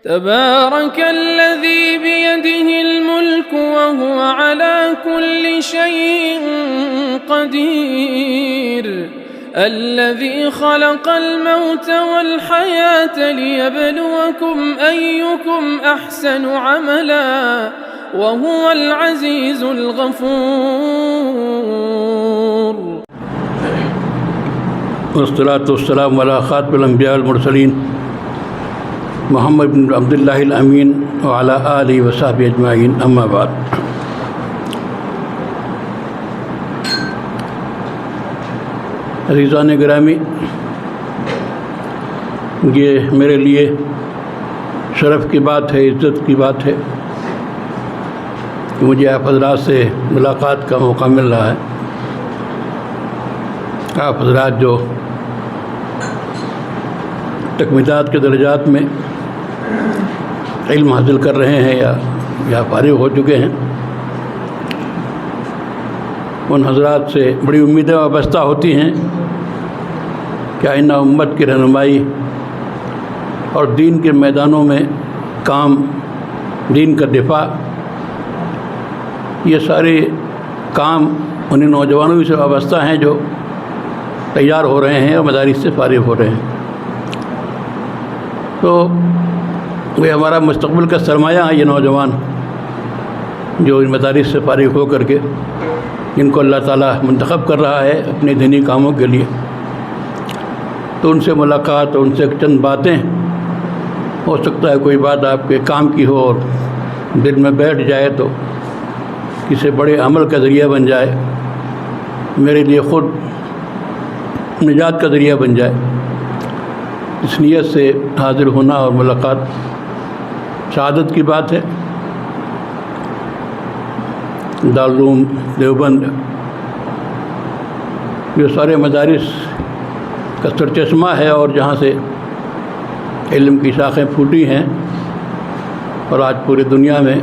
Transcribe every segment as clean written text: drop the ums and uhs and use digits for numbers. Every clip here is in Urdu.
تبارك الذي بيده الملك وهو على كل شيء قدير الذي خلق الموت والحياة ليبلوكم أيكم أحسن عملا وهو العزيز الغفور. والصلاة والسلام على خاتم الأنبياء والمرسلين محمد بن عبد اللہ الامین وعلى آلہ وصحبہ اجمعین، اما بعد. عزیزان گرامی، یہ میرے لیے شرف کی بات ہے، عزت کی بات ہے کہ مجھے آپ حضرات سے ملاقات کا موقع مل رہا ہے. آپ حضرات جو تکمیلات کے درجات میں علم حاصل کر رہے ہیں یا فارغ ہو چکے ہیں، ان حضرات سے بڑی امیدیں وابستہ ہوتی ہیں کہ آئندہ امت کی رہنمائی اور دین کے میدانوں میں کام، دین کا دفاع، یہ سارے کام انہیں نوجوانوں سے وابستہ ہیں جو تیار ہو رہے ہیں اور مدارس سے فارغ ہو رہے ہیں. تو وہ ہمارا مستقبل کا سرمایہ ہے، یہ نوجوان جو ان مدارس سے فارغ ہو کر کے جن کو اللہ تعالیٰ منتخب کر رہا ہے اپنے دینی کاموں کے لیے. تو ان سے ملاقات اور ان سے چند باتیں، ہو سکتا ہے کوئی بات آپ کے کام کی ہو اور دل میں بیٹھ جائے تو کسی بڑے عمل کا ذریعہ بن جائے، میرے لیے خود نجات کا ذریعہ بن جائے. اس نیت سے حاضر ہونا اور ملاقات سعادت کی بات ہے. دارالعلوم دیوبند یہ سارے مدارس کا سرچشمہ ہے اور جہاں سے علم کی شاخیں پھوٹی ہیں، اور آج پوری دنیا میں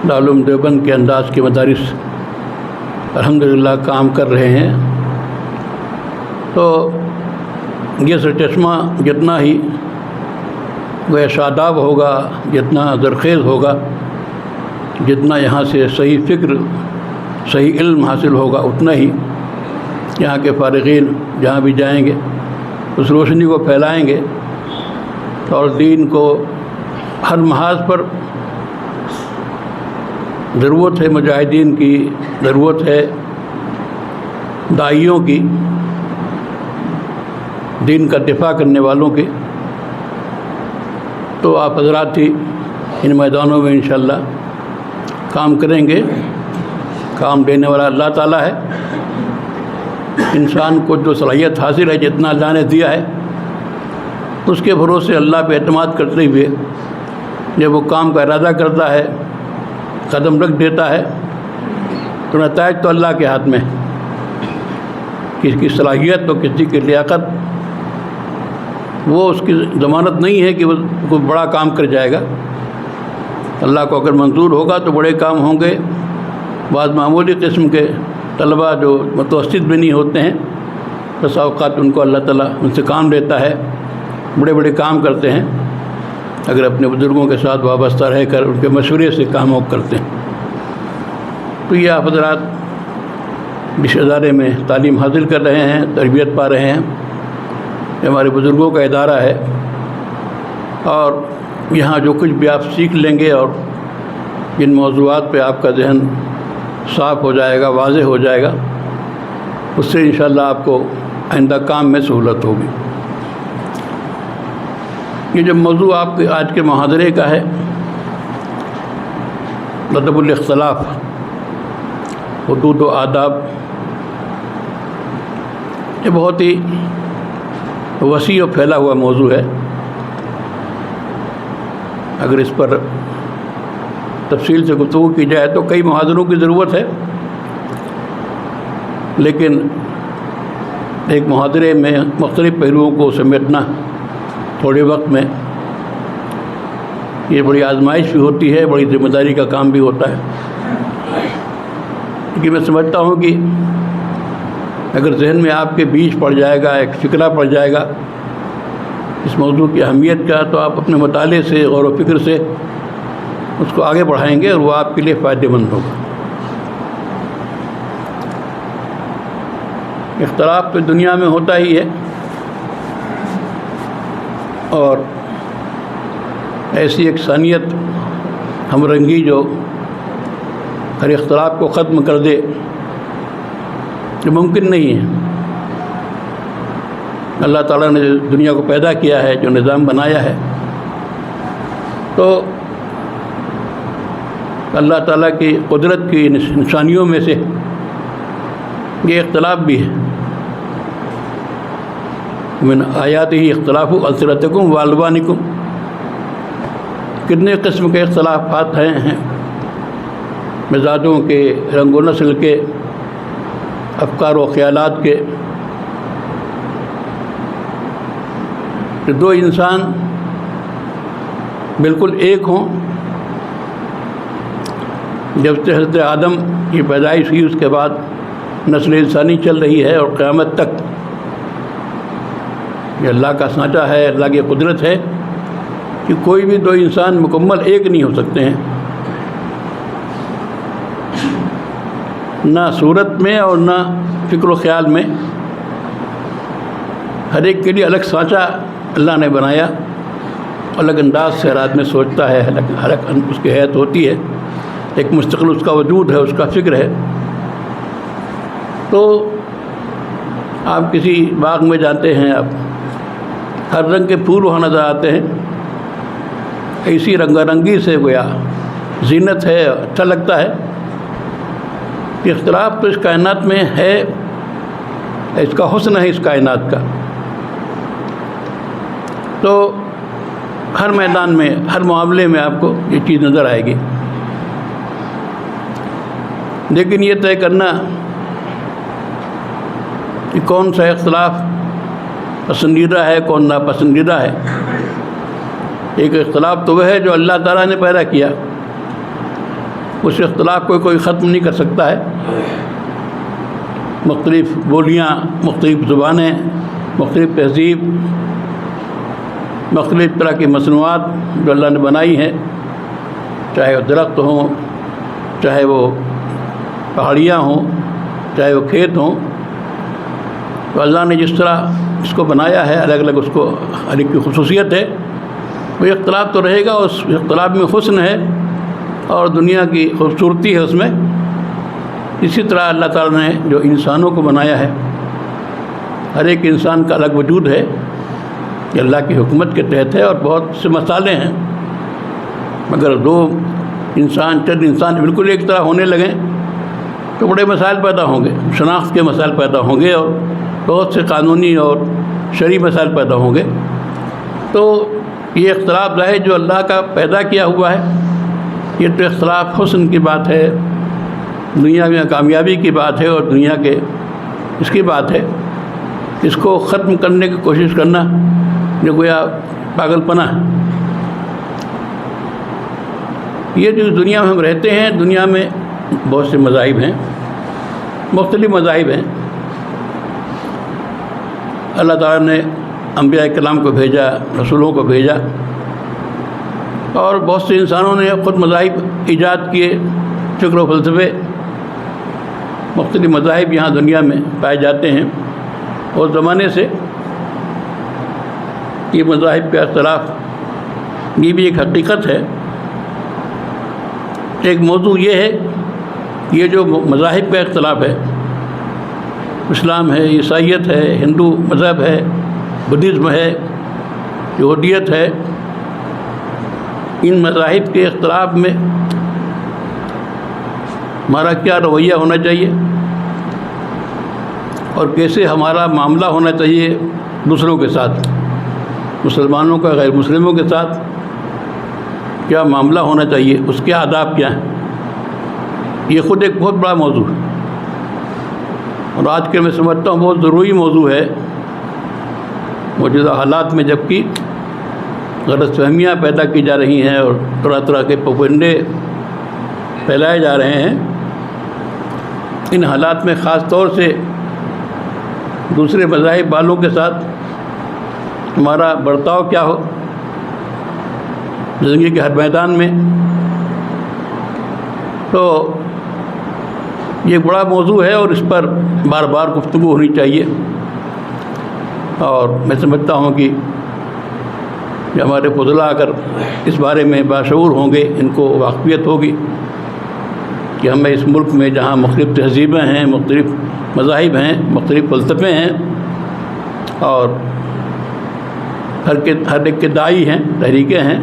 دارالعلوم دیوبند کے انداز کے مدارس الحمدللہ کام کر رہے ہیں. تو یہ سرچشمہ جتنا ہی وہ شاداب ہوگا، جتنا زرخیز ہوگا، جتنا یہاں سے صحیح فکر، صحیح علم حاصل ہوگا، اتنا ہی یہاں کے فارغین جہاں بھی جائیں گے اس روشنی کو پھیلائیں گے اور دین کو ہر محاذ پر ضرورت ہے، مجاہدین کی ضرورت ہے، داعیوں کی، دین کا دفاع کرنے والوں کے. تو آپ حضرات ہی ان میدانوں میں انشاءاللہ کام کریں گے. کام دینے والا اللہ تعالیٰ ہے. انسان کو جو صلاحیت حاصل ہے، جتنا اللہ نے دیا ہے، اس کے بھروسے اللہ پہ اعتماد کرتے ہوئے جب وہ کام کا ارادہ کرتا ہے، قدم رکھ دیتا ہے، تو نتائج تو اللہ کے ہاتھ میں. کسی کی صلاحیت تو کسی کی لیاقت وہ اس کی ضمانت نہیں ہے کہ وہ کوئی بڑا کام کر جائے گا. اللہ کو اگر منظور ہوگا تو بڑے کام ہوں گے. بعض معمولی قسم کے طلباء جو متوسط بھی نہیں ہوتے ہیں، بس اوقات ان کو اللہ تعالیٰ ان سے کام لیتا ہے، بڑے بڑے کام کرتے ہیں اگر اپنے بزرگوں کے ساتھ وابستہ رہ کر ان کے مشورے سے کام کرتے ہیں. تو یہ آپ حضرات جس ادارے میں تعلیم حاصل کر رہے ہیں، تربیت پا رہے ہیں، یہ ہمارے بزرگوں کا ادارہ ہے، اور یہاں جو کچھ بھی آپ سیکھ لیں گے اور جن موضوعات پہ آپ کا ذہن صاف ہو جائے گا، واضح ہو جائے گا، اس سے انشاءاللہ آپ کو آئندہ کام میں سہولت ہوگی. یہ جو موضوع آپ کے آج کے محاضرے کا ہے، ادب الاختلاف، حدود و آداب، یہ بہت ہی وسیع و پھیلا ہوا موضوع ہے. اگر اس پر تفصیل سے گفتگو کی جائے تو کئی محاضروں کی ضرورت ہے، لیکن ایک محاضرے میں مختلف پہلوؤں کو سمیٹنا تھوڑے وقت میں یہ بڑی آزمائش بھی ہوتی ہے، بڑی ذمہ داری کا کام بھی ہوتا ہے. لیکن میں سمجھتا ہوں کہ اگر ذہن میں آپ کے بیج پڑ جائے گا، ایک فکرہ پڑ جائے گا اس موضوع کی اہمیت کا، تو آپ اپنے مطالعے سے، غور و فکر سے اس کو آگے بڑھائیں گے اور وہ آپ کے لیے فائدہ مند ہوگا۔ اختلاف تو دنیا میں ہوتا ہی ہے، اور ایسی یکسانیت، ہم رنگی جو ہر اختلاف کو ختم کر دے، یہ ممکن نہیں ہے۔ اللہ تعالیٰ نے جو دنیا کو پیدا کیا ہے، جو نظام بنایا ہے، تو اللہ تعالیٰ کی قدرت کی نشانیوں میں سے یہ اختلاف بھی ہے۔ من آیاتہ اختلاف السنتکم والوانکم، کتنے قسم کے اختلافات ہیں مزاجوں کے، رنگ و نسل کے، افکار و خیالات کے، کہ دو انسان بالکل ایک ہوں۔ جب سے حضرت آدم کی پیدائش ہوئی، اس کے بعد نسل انسانی چل رہی ہے، اور قیامت تک یہ اللہ کا سانچہ ہے، اللہ کی قدرت ہے کہ کوئی بھی دو انسان مکمل ایک نہیں ہو سکتے ہیں، نہ صورت میں اور نہ فکر و خیال میں۔ ہر ایک کے لیے الگ سانچہ اللہ نے بنایا، الگ انداز سے ہر آدمی سوچتا ہے، الگ اس کی حیثیت ہوتی ہے، ایک مستقل اس کا وجود ہے، اس کا فکر ہے۔ تو آپ کسی باغ میں جاتے ہیں، آپ ہر رنگ کے پھول وہاں نظر آتے ہیں، ایسی رنگا رنگی سے گویا زینت ہے، اچھا لگتا ہے۔ اختلاف تو اس کائنات میں ہے، اس کا حسن ہے اس کائنات کا۔ تو ہر میدان میں، ہر معاملے میں آپ کو یہ چیز نظر آئے گی، لیکن یہ طے کرنا کہ کون سا اختلاف پسندیدہ ہے، کون ناپسندیدہ ہے۔ ایک اختلاف تو وہ ہے جو اللہ تعالیٰ نے پیدا کیا، اس اختلاف کو کوئی ختم نہیں کر سکتا ہے۔ مختلف بولیاں، مختلف زبانیں، مختلف تہذیب، مختلف طرح کی مصنوعات جو اللہ نے بنائی ہیں، چاہے وہ درخت ہوں، چاہے وہ پہاڑیاں ہوں، چاہے وہ کھیت ہوں، تو اللہ نے جس طرح اس کو بنایا ہے، الگ الگ اس کو ہر ایک کی خصوصیت ہے۔ وہ اختلاف تو رہے گا، اس اختلاف میں حسن ہے اور دنیا کی خوبصورتی ہے اس میں۔ اسی طرح اللہ تعالیٰ نے جو انسانوں کو بنایا ہے، ہر ایک انسان کا الگ وجود ہے، یہ اللہ کی حکمت کے تحت ہے، اور بہت سے مسائل ہیں۔ مگر دو انسان، چند انسان بالکل ایک طرح ہونے لگیں تو بڑے مسائل پیدا ہوں گے، شناخت کے مسائل پیدا ہوں گے، اور بہت سے قانونی اور شرعی مسائل پیدا ہوں گے۔ تو یہ اختلاف ظاہر جو اللہ کا پیدا کیا ہوا ہے، یہ تو اختلاف حسن کی بات ہے، دنیا میں کامیابی کی بات ہے، اور دنیا کے اس کی بات ہے۔ اس کو ختم کرنے کی کوشش کرنا جو گویا پاگل پنا ہے۔ یہ جو دنیا میں ہم رہتے ہیں، دنیا میں بہت سے مذاہب ہیں، مختلف مذاہب ہیں۔ اللہ تعالیٰ نے انبیاء کرام کو بھیجا، رسولوں کو بھیجا، اور بہت سے انسانوں نے خود مذاہب ایجاد کیے، فکر و فلسفے۔ مختلف مذاہب یہاں دنیا میں پائے جاتے ہیں، اور زمانے سے یہ مذاہب کا اختلاف یہ بھی ایک حقیقت ہے۔ ایک موضوع یہ ہے، یہ جو مذاہب کا اختلاف ہے، اسلام ہے، عیسائیت ہے، ہندو مذہب ہے، بدھزم ہے، یہودیت ہے، ان مذاہب کے اختلاف میں ہمارا کیا رویہ ہونا چاہیے، اور کیسے ہمارا معاملہ ہونا چاہیے دوسروں کے ساتھ، مسلمانوں کا غیر مسلموں کے ساتھ کیا معاملہ ہونا چاہیے، اس کے آداب کیا ہیں۔ یہ خود ایک بہت بڑا موضوع ہے، اور آج کے میں سمجھتا ہوں بہت ضروری موضوع ہے۔ موجودہ حالات میں جبکہ غلط فہمیاں پیدا کی جا رہی ہیں اور طرح طرح کے پروپیگنڈے پھیلائے جا رہے ہیں، ان حالات میں خاص طور سے دوسرے مذاہب والوں کے ساتھ ہمارا برتاؤ کیا ہو زندگی کے ہر میدان میں. تو یہ بڑا موضوع ہے اور اس پر بار بار گفتگو ہونی چاہیے. اور میں سمجھتا ہوں کہ جو ہمارے فضلاء اگر اس بارے میں باشعور ہوں گے، ان کو واقفیت ہوگی کہ ہمیں اس ملک میں جہاں مختلف تہذیبیں ہیں، مختلف مذاہب ہیں، مختلف فلسفے ہیں اور ہر ایک کے داعی ہیں، تحریکیں ہیں،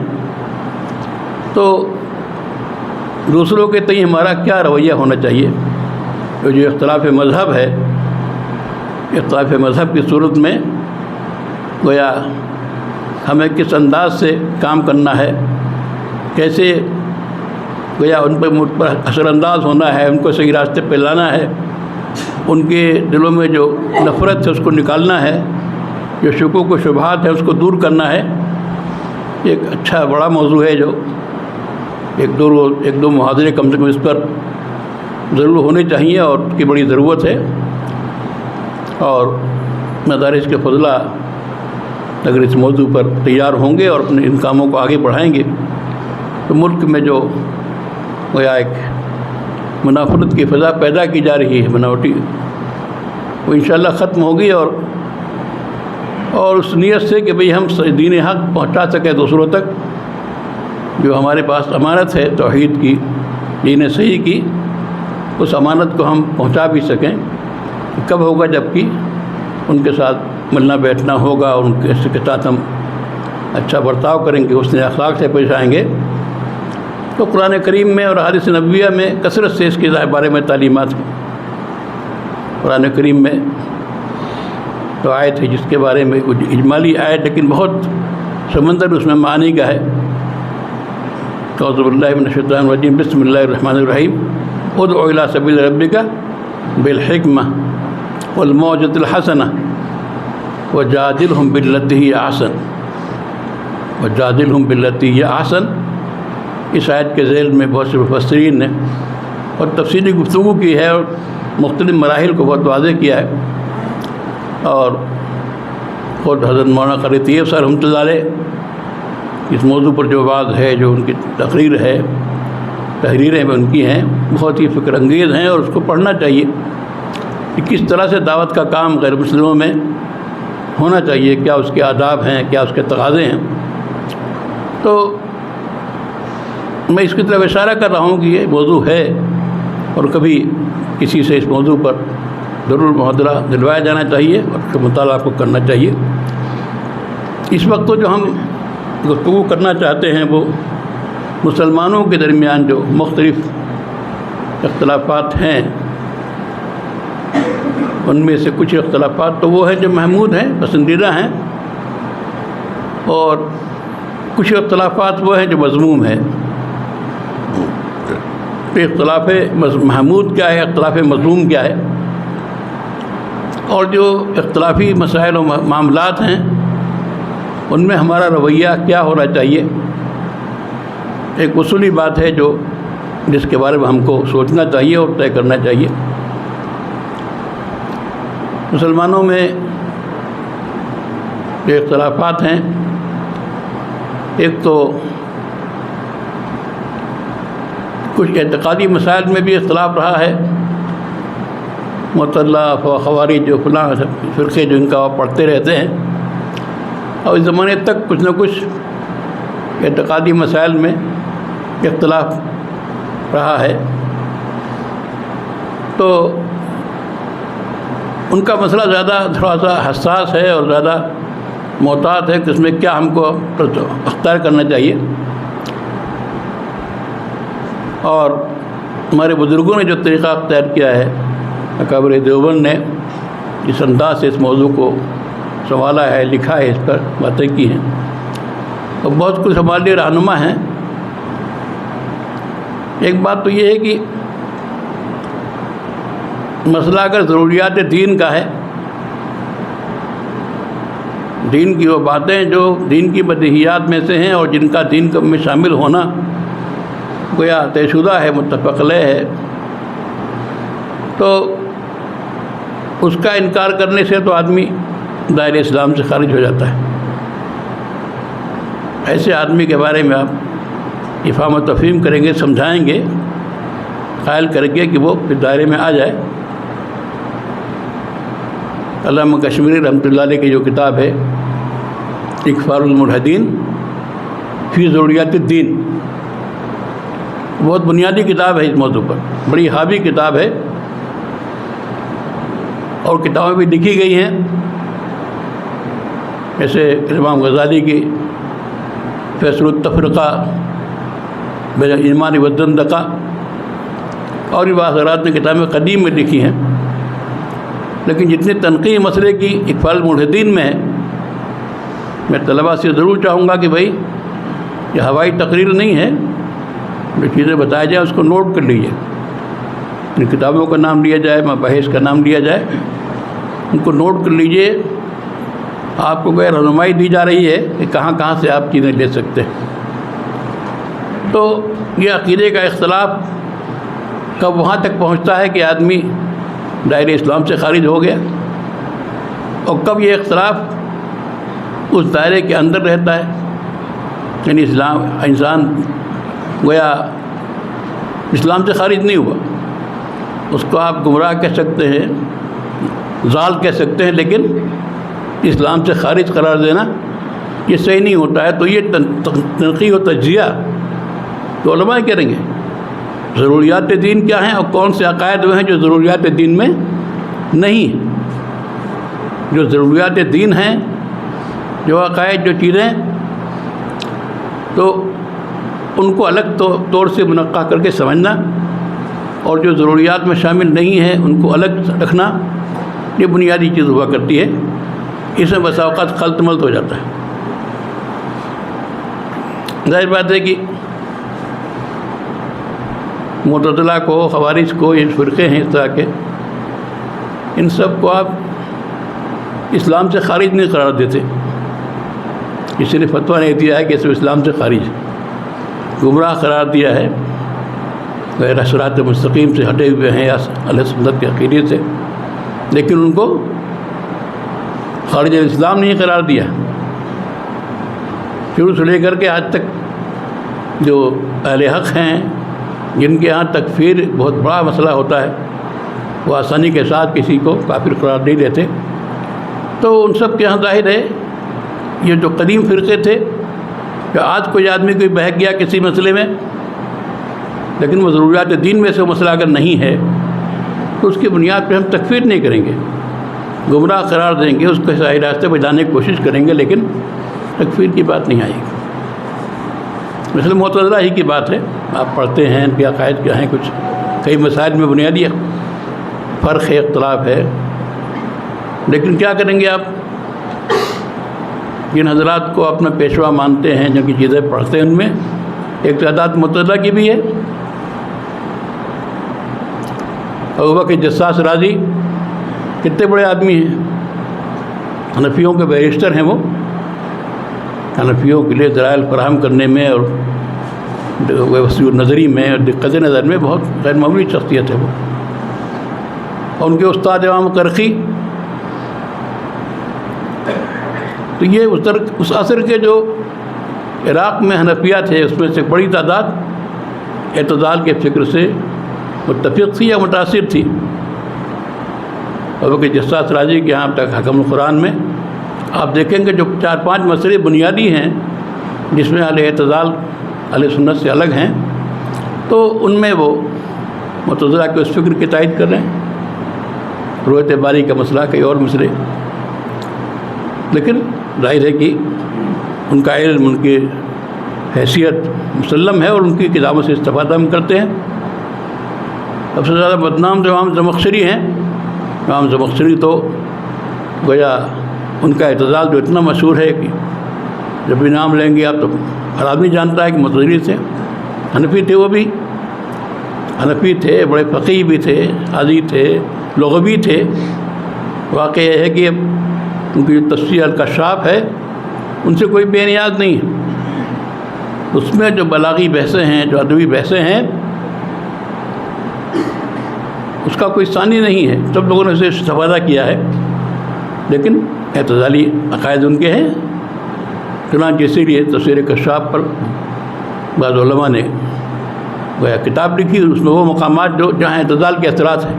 تو دوسروں کے تئیں ہمارا کیا رویہ ہونا چاہیے. جو اختلاف مذہب ہے، اختلاف مذہب کی صورت میں گویا ہمیں کس انداز سے کام کرنا ہے، کیسے گویا ان پر اثر انداز ہونا ہے، ان کو صحیح راستے پہ لانا ہے، ان کے دلوں میں جو نفرت ہے اس کو نکالنا ہے، جو شکوک و شبہات ہے اس کو دور کرنا ہے. ایک اچھا بڑا موضوع ہے جو ایک دو محاضرے کم سے کم اس پر ضرور ہونے چاہیے اور اس کی بڑی ضرورت ہے. اور مدارس کے فضلاء اگر اس موضوع پر تیار ہوں گے اور اپنے ان کاموں کو آگے بڑھائیں گے تو ملک میں جو گویا ایک منافرت کی فضا پیدا کی جا رہی ہے بناوٹی، وہ انشاءاللہ ختم ہوگی. اور اس نیت سے کہ بھئی ہم دین حق پہنچا سکیں دوسروں تک، جو ہمارے پاس امانت ہے توحید کی، دین صحیح کی، اس امانت کو ہم پہنچا بھی سکیں. کب ہوگا؟ جبکہ ان کے ساتھ ملنا بیٹھنا ہوگا، ان کے ساتھ ہم اچھا برتاؤ کریں گے، حسن اخلاق سے پیش آئیں گے. تو قرآن کریم میں اور احادیث نبویہ میں کثرت سے اس کے بارے میں تعلیمات ہیں. قرآن کریم میں تو آیت ہے جس کے بارے میں کچھ اجمالی آیت لیکن بہت سمندر اس میں معانی کا ہے. اعوذ باللہ من الشیطان الرجیم، بسم اللہ الرحمن الرحیم، ادع الی سبیل ربک بالحکمہ والموعظۃ الحسنہ وجادلہم باللتی ہی احسن. وجادلہم باللتی ہی احسن، اس آیت کے ذیل میں بہت سے مفسرین نے اور تفصیلی گفتگو کی ہے اور مختلف مراحل کو بہت واضح کیا ہے. اور خود حضرت مولانا قاری طیب صاحب رحمۃ اللہ علیہ اس موضوع پر جو بات ہے، جو ان کی تقریر ہے، تحریریں بھی ان کی ہیں، بہت ہی فکر انگیز ہیں اور اس کو پڑھنا چاہیے کہ کس طرح سے دعوت کا کام غیر مسلموں میں ہونا چاہیے، کیا اس کے آداب ہیں، کیا اس کے تقاضے ہیں. تو میں اس کی طرف اشارہ کر رہا ہوں کہ یہ موضوع ہے اور کبھی کسی سے اس موضوع پر ضرور محاضرہ دلوایا جانا چاہیے اور اس کا مطالعہ کو کرنا چاہیے. اس وقت تو جو ہم گفتگو کرنا چاہتے ہیں وہ مسلمانوں کے درمیان جو مختلف اختلافات ہیں، ان میں سے کچھ اختلافات تو وہ ہیں جو محمود ہیں، پسندیدہ ہیں، اور کچھ اختلافات وہ ہیں جو مذموم ہیں. تو اختلاف محمود کیا ہے، اختلاف مذموم کیا ہے، اور جو اختلافی مسائل و معاملات ہیں ان میں ہمارا رویہ کیا ہونا چاہیے، ایک اصولی بات ہے جس کے بارے میں ہم کو سوچنا چاہیے اور طے کرنا چاہیے. مسلمانوں میں جو اختلافات ہیں، ایک تو کچھ اعتقادی مسائل میں بھی اختلاف رہا ہے. مطلب خوارج جو فلاں فرقے جو ان کا پڑھتے رہتے ہیں، اور اس زمانے تک کچھ نہ کچھ اعتقادی مسائل میں اختلاف رہا ہے. تو ان کا مسئلہ زیادہ تھوڑا سا حساس ہے اور زیادہ محتاط ہے کہ اس میں کیا ہم کو اختیار کرنا چاہیے. اور ہمارے بزرگوں نے جو طریقہ اختیار کیا ہے، اکابر دیوبند نے اس انداز سے اس موضوع کو سنبھالا ہے، لکھا ہے، اس پر باتیں کی ہیں، اور بہت کچھ ہمارے لیے رہنما ہیں. ایک بات تو یہ ہے کہ مسئلہ اگر ضروریات دین کا ہے، دین کی وہ باتیں جو دین کی بدیہیات میں سے ہیں اور جن کا دین میں شامل ہونا گویا طے شدہ ہے، متفق علیہ ہے، تو اس کا انکار کرنے سے تو آدمی دائرہ اسلام سے خارج ہو جاتا ہے. ایسے آدمی کے بارے میں آپ افہام و تفہیم کریں گے، سمجھائیں گے، قائل کریں گے کہ وہ پھر دائرے میں آ جائے۔ علامہ کشمیری رحمۃ اللہ علیہ کی جو کتاب ہے اکفار الملحدین فی ضروریات الدین، بہت بنیادی کتاب ہے اس موضوع پر، بڑی حاوی کتاب ہے، اور کتابیں بھی لکھی گئی ہیں، جیسے امام غزالی کی فیصل التفرقہ بین الایمان والزندقہ، اور بھی بعض حضرات نے کتابیں قدیم میں لکھی ہیں، لیکن جتنے تنقیح مسئلے کی اکفار الملحدین میں ہے، میں طلباء سے ضرور چاہوں گا کہ بھائی یہ ہوائی تقریر نہیں ہے، جو چیزیں بتائی جائیں اس کو نوٹ کر لیجیے، ان کتابوں کا نام لیا جائے، مباحث کا نام لیا جائے، ان کو نوٹ کر لیجیے، آپ کو کوئی رہنمائی دی جا رہی ہے کہ کہاں کہاں سے آپ چیزیں لے سکتے ہیں۔ تو یہ عقیدے کا اختلاف کب وہاں تک پہنچتا ہے کہ آدمی دائرہ اسلام سے خارج ہو گیا، اور کب یہ اختلاف اس دائرے کے اندر رہتا ہے، یعنی انسان گویا اسلام سے خارج نہیں ہوا، اس کو آپ گمراہ کہہ سکتے ہیں، ضال کہہ سکتے ہیں، لیکن اسلام سے خارج قرار دینا یہ صحیح نہیں ہوتا ہے۔ تو یہ تنقیح و تجزیہ تو علماء کریں گے، ضروریات دین کیا ہیں اور کون سے عقائد وہ ہیں جو ضروریات دین میں نہیں ہیں۔ جو ضروریات دین ہیں، جو عقائد، جو چیزیں، تو ان کو الگ طور سے منقح کر کے سمجھنا، اور جو ضروریات میں شامل نہیں ہیں ان کو الگ رکھنا، یہ بنیادی چیز ہوا کرتی ہے۔ اس میں بسا اوقات خلط ملط ہو جاتا ہے۔ ظاہر بات ہے کہ معتزلہ کو، خوارج کو، یہ فرقے ہیں اس طرح کے، ان سب کو آپ اسلام سے خارج نہیں قرار دیتے، اس نے فتویٰ نہیں دیا ہے کہ اسے اسلام سے خارج، گمراہ قرار دیا ہے، غیر صراط مستقیم سے ہٹے ہوئے ہیں یا اہل سنت کے عقیدے سے، لیکن ان کو خارج الاسلام نہیں قرار دیا۔ شروع سے لے کر کے آج تک جو اہل حق ہیں، جن کے ہاں تکفیر بہت بڑا مسئلہ ہوتا ہے، وہ آسانی کے ساتھ کسی کو کافر قرار نہیں دیتے۔ تو ان سب کے ہاں ظاہر ہے یہ جو قدیم فرقے تھے کہ آج کوئی آدمی کوئی بہک گیا کسی مسئلے میں، لیکن وہ ضروریات دین میں سے وہ مسئلہ اگر نہیں ہے تو اس کی بنیاد پہ ہم تکفیر نہیں کریں گے، گمراہ قرار دیں گے، اس کو صحیح راستے پہ جانے کی کوشش کریں گے، لیکن تکفیر کی بات نہیں آئے گی۔ مثلا معتزلہ ہی کی بات ہے، آپ پڑھتے ہیں ان کے عقائد کیا ہیں، کچھ کئی مسائل میں بنیادی فرق ہے، اختلاف ہے، لیکن کیا کریں گے آپ؟ جن حضرات کو اپنا پیشوا مانتے ہیں، جن کی چیزیں پڑھتے ہیں، ان میں ایک تعداد معتزلہ کی بھی ہے۔ ابوبکر جساس رازی کتنے بڑے آدمی ہیں، حنفیوں کے بیرسٹر ہیں، وہ حنفیوں کے لیے دلائل فراہم کرنے میں اور وسیع نظری میں اور دقت نظر میں بہت غیر معمولی شخصیت ہے وہ، اور ان کے استاد امام کرخی۔ تو یہ اس عصر کے جو عراق میں حنفیہ تھے، اس میں سے بڑی تعداد اعتدال کے فکر سے متفق تھی یا متاثر تھی۔ اور کہ جساس راضی کے یہاں تک حکم القرآن میں آپ دیکھیں گے جو 4-5 مسئلے بنیادی ہیں جس میں اہل اعتدال اہل سنت سے الگ ہیں، تو ان میں وہ معتزلہ کے اس فکر کی تائید کر رہے ہیں، رؤیت باری کا مسئلہ، کئی اور مسئلے، لیکن ظاہر ہے کہ ان کا علم، ان کی حیثیت مسلم ہے، اور ان کی کتابوں سے استفادہ ہم کرتے ہیں۔ سب سے زیادہ بدنام جو امام زمخشری ہیں، امام زمخشری تو گویا ان کا اعتزال جو اتنا مشہور ہے کہ جب بھی نام لیں گے آپ تو ہر آدمی جانتا ہے کہ معتزلی سے حنفی تھے، وہ بھی حنفی تھے، بڑے فقیہ بھی تھے، حاضی تھے، لغوی تھے۔ واقعہ یہ ہے کہ ان کی جو تفسیر الکشاف ہے ان سے کوئی بے نیاز نہیں ہے، اس میں جو بلاغی بحثیں ہیں، جو ادبی بحثیں ہیں، اس کا کوئی ثانی نہیں ہے، سب لوگوں نے اسے استفادہ کیا ہے، لیکن اعتزالی عقائد ان کے ہیں، چنانچہ اسی لیے تفسیر کشاف پر بعض علماء نے گویا کتاب لکھی، اس میں وہ مقامات جہاں اعتدال کے اثرات ہیں.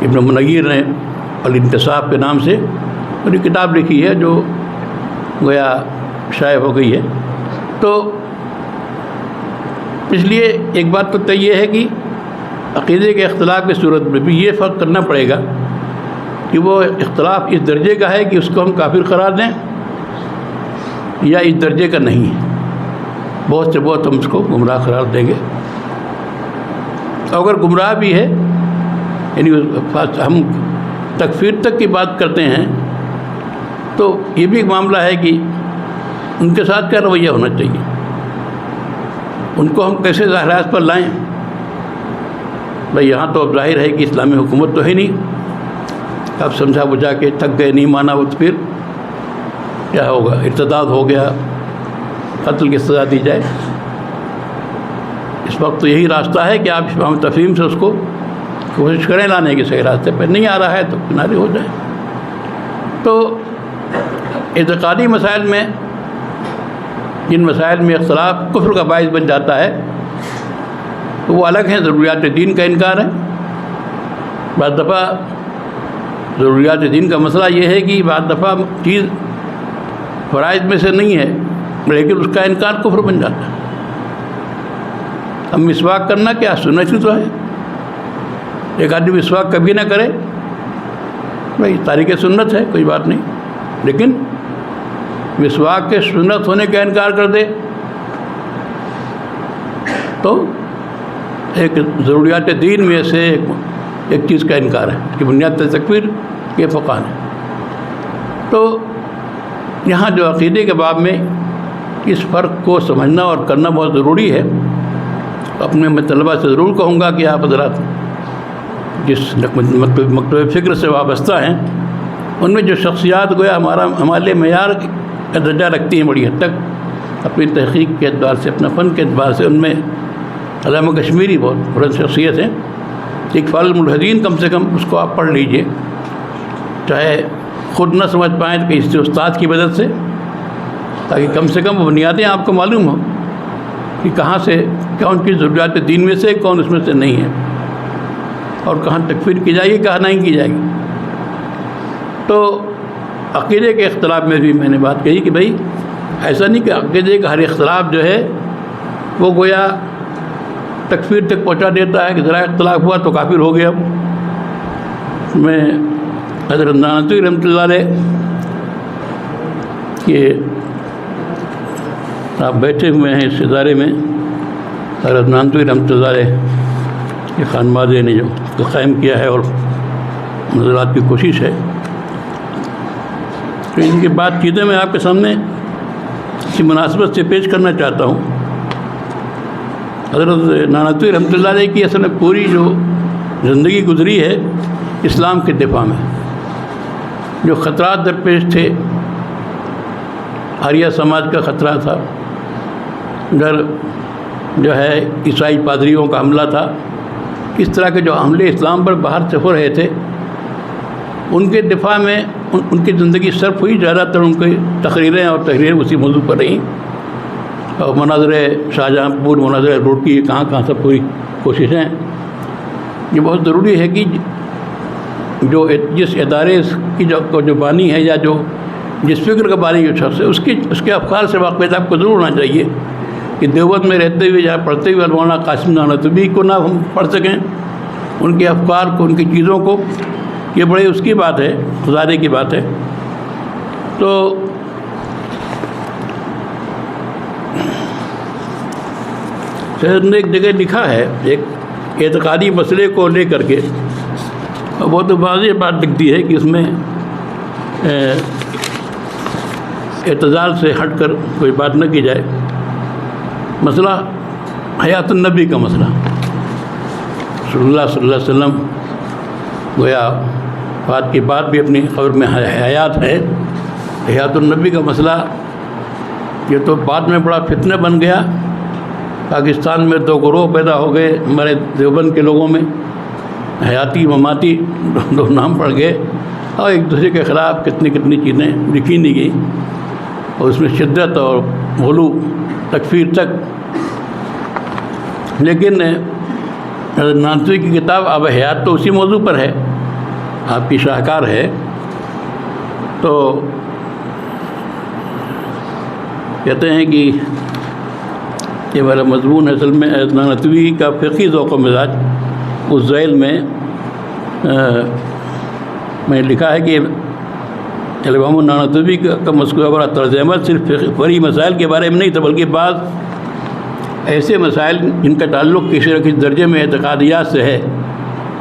ابن منیر نے الانتصاب کے نام سے پوری کتاب لکھی ہے جو گویا شائع ہو گئی ہے. تو اس لیے ایک بات تو طے ہے کہ عقیدے کے اختلاف کی صورت میں بھی یہ فرق کرنا پڑے گا کہ وہ اختلاف اس درجے کا ہے کہ اس کو ہم کافر قرار دیں یا اس درجے کا نہیں ہے. بہت سے بہت ہم اس کو گمراہ قرار دیں گے. اگر گمراہ بھی ہے یعنی ہم تکفیر تک کی بات کرتے ہیں تو یہ بھی ایک معاملہ ہے کہ ان کے ساتھ کیا رویہ ہونا چاہیے، ان کو ہم کیسے ظاہرات پر لائیں. بھائی یہاں تو اب ظاہر ہے کہ اسلامی حکومت تو ہے نہیں، اب سمجھا بجھا کے تھک گئے، نہیں مانا وہ تو پھر کیا ہوگا، ارتداد ہو گیا، قتل کی سزا دی جائے. اس وقت تو یہی راستہ ہے کہ آپ اسلام تفہیم سے اس کو کوشش کریں لانے کے صحیح راستے پہ. نہیں آ رہا ہے تو کنارے ہو جائے. تو اعتقادی مسائل میں جن مسائل میں اختلاف کفر کا باعث بن جاتا ہے تو وہ الگ ہیں. ضروریات دین کا انکار ہے. بعض دفعہ ضروریات دین کا مسئلہ یہ ہے کہ بعض دفعہ چیز فرائض میں سے نہیں ہے لیکن اس کا انکار کفر بن جاتا ہے. اب مسواک کرنا کیا سنت ہی تو ہے. ایک آدمی مسواک کبھی نہ کرے بھائی تاریخ سنت ہے، کوئی بات نہیں، لیکن مسواک کے سنت ہونے کا انکار کر دے تو ایک ضروریات دین میں سے ایک چیز کا انکار ہے کہ بنیاد تکفیر کے فقان ہے. تو یہاں جو عقیدے کے باب میں اس فرق کو سمجھنا اور کرنا بہت ضروری ہے. اپنے میں طلبہ سے ضرور کہوں گا کہ آپ حضرات جس مکتب فکر سے وابستہ ہیں ان میں جو شخصیات گویا ہمارے معیار کا درجہ رکھتی ہیں بڑی حد تک اپنی تحقیق کے اعتبار سے، اپنا فن کے اعتبار سے، ان میں علامہ کشمیری بہت بلند شخصیت ہیں. اقفال الملحدین کم سے کم اس کو آپ پڑھ لیجئے، چاہے خود نہ سمجھ پائیں تو کسی استاد کی مدد سے، تاکہ کم سے کم وہ بنیادیں آپ کو معلوم ہوں کہ کہاں سے کون کی ضروریات دین میں سے کون اس میں سے نہیں ہے، اور کہاں تکفیر کی جائے گی کہاں نہیں کی جائے گی. تو عقیدے کے اختلاف میں بھی میں نے بات کہی کہ بھائی ایسا نہیں کہ عقیدے کا ہر اختلاف جو ہے وہ گویا تکفیر تک پہنچا دیتا ہے کہ ذرا اختلاف ہوا تو کافر ہو گیا. میں حضرت نانوتوی رحمۃ اللہ علیہ کہ آپ بیٹھے ہوئے ہیں اس ادارے میں، حضرت نانوتوی رحمۃ اللہ علیہ کے خانوادے نے جو قائم کیا ہے اور نظرات کی کوشش ہے. تو ان کی بات چیزیں میں آپ کے سامنے اسی مناسبت سے پیش کرنا چاہتا ہوں. حضرت نانوتوی رحمۃ اللہ علیہ کی اصل میں پوری جو زندگی گزری ہے اسلام کے دفاع میں. جو خطرات درپیش تھے، آریہ سماج کا خطرہ تھا، ادھر جو ہے عیسائی پادریوں کا حملہ تھا، اس طرح کے جو حملے اسلام پر باہر سے ہو رہے تھے ان کے دفاع میں ان کی زندگی صرف ہوئی. زیادہ تر ان کی تقریریں اور تحریریں اسی موضوع پر رہیں، اور مناظر شاہجہاں پور، مناظر روڑکی، کہاں سب پوری کوششیں. یہ بہت ضروری ہے کہ جو جس ادارے کی جو بانی ہے یا جس فکر کا بانی جو شخص ہے اس کے افکار سے واقف آپ کو ضرور ہونا چاہیے کہ دیوبند میں رہتے ہوئے یا پڑھتے ہوئے مولانا قاسم نانوتوی کو نہ ہم پڑھ سکیں، ان کے افکار کو، ان کی چیزوں کو. یہ بڑی اس کی بات ہے، خزانے کی بات ہے. تو شہر نے ایک جگہ لکھا ہے ایک اعتقادی مسئلے کو لے کر کے، بہت واضح بات لکھتی ہے کہ اس میں اعتزال سے ہٹ کر کوئی بات نہ کی جائے. مسئلہ حیات النبی کا مسئلہ، رسول اللہ صلی اللہ علیہ وسلم گویا بات کی بات بھی اپنی خبر میں حیات ہے. حیات النبی کا مسئلہ یہ تو بعد میں بڑا فتنہ بن گیا. پاکستان میں دو گروہ پیدا ہو گئے ہمارے دیوبند کے لوگوں میں، حیاتی مماتی دو نام پڑ گئے، اور ایک دوسرے کے خلاف کتنی چیزیں لکھی نہیں گئی. اور اس میں شدت اور غلو تکفیر تک. لیکن حضرت نانوتوی کی کتاب آب حیات تو اسی موضوع پر ہے، آپ کی شاہکار ہے. تو کہتے ہیں کہ یہ میرا مضمون اصل میں حضرت نانوتوی کا فقہی ذوق و مزاج. اس ذیل میں نے لکھا ہے کہ امام نانوتوی کا مذکورہ بڑا طرز عمل صرف فقہی مسائل کے بارے میں نہیں تھا، بلکہ بعض ایسے مسائل جن کا تعلق کسی نہ کسی درجے میں اعتقادیات سے ہے،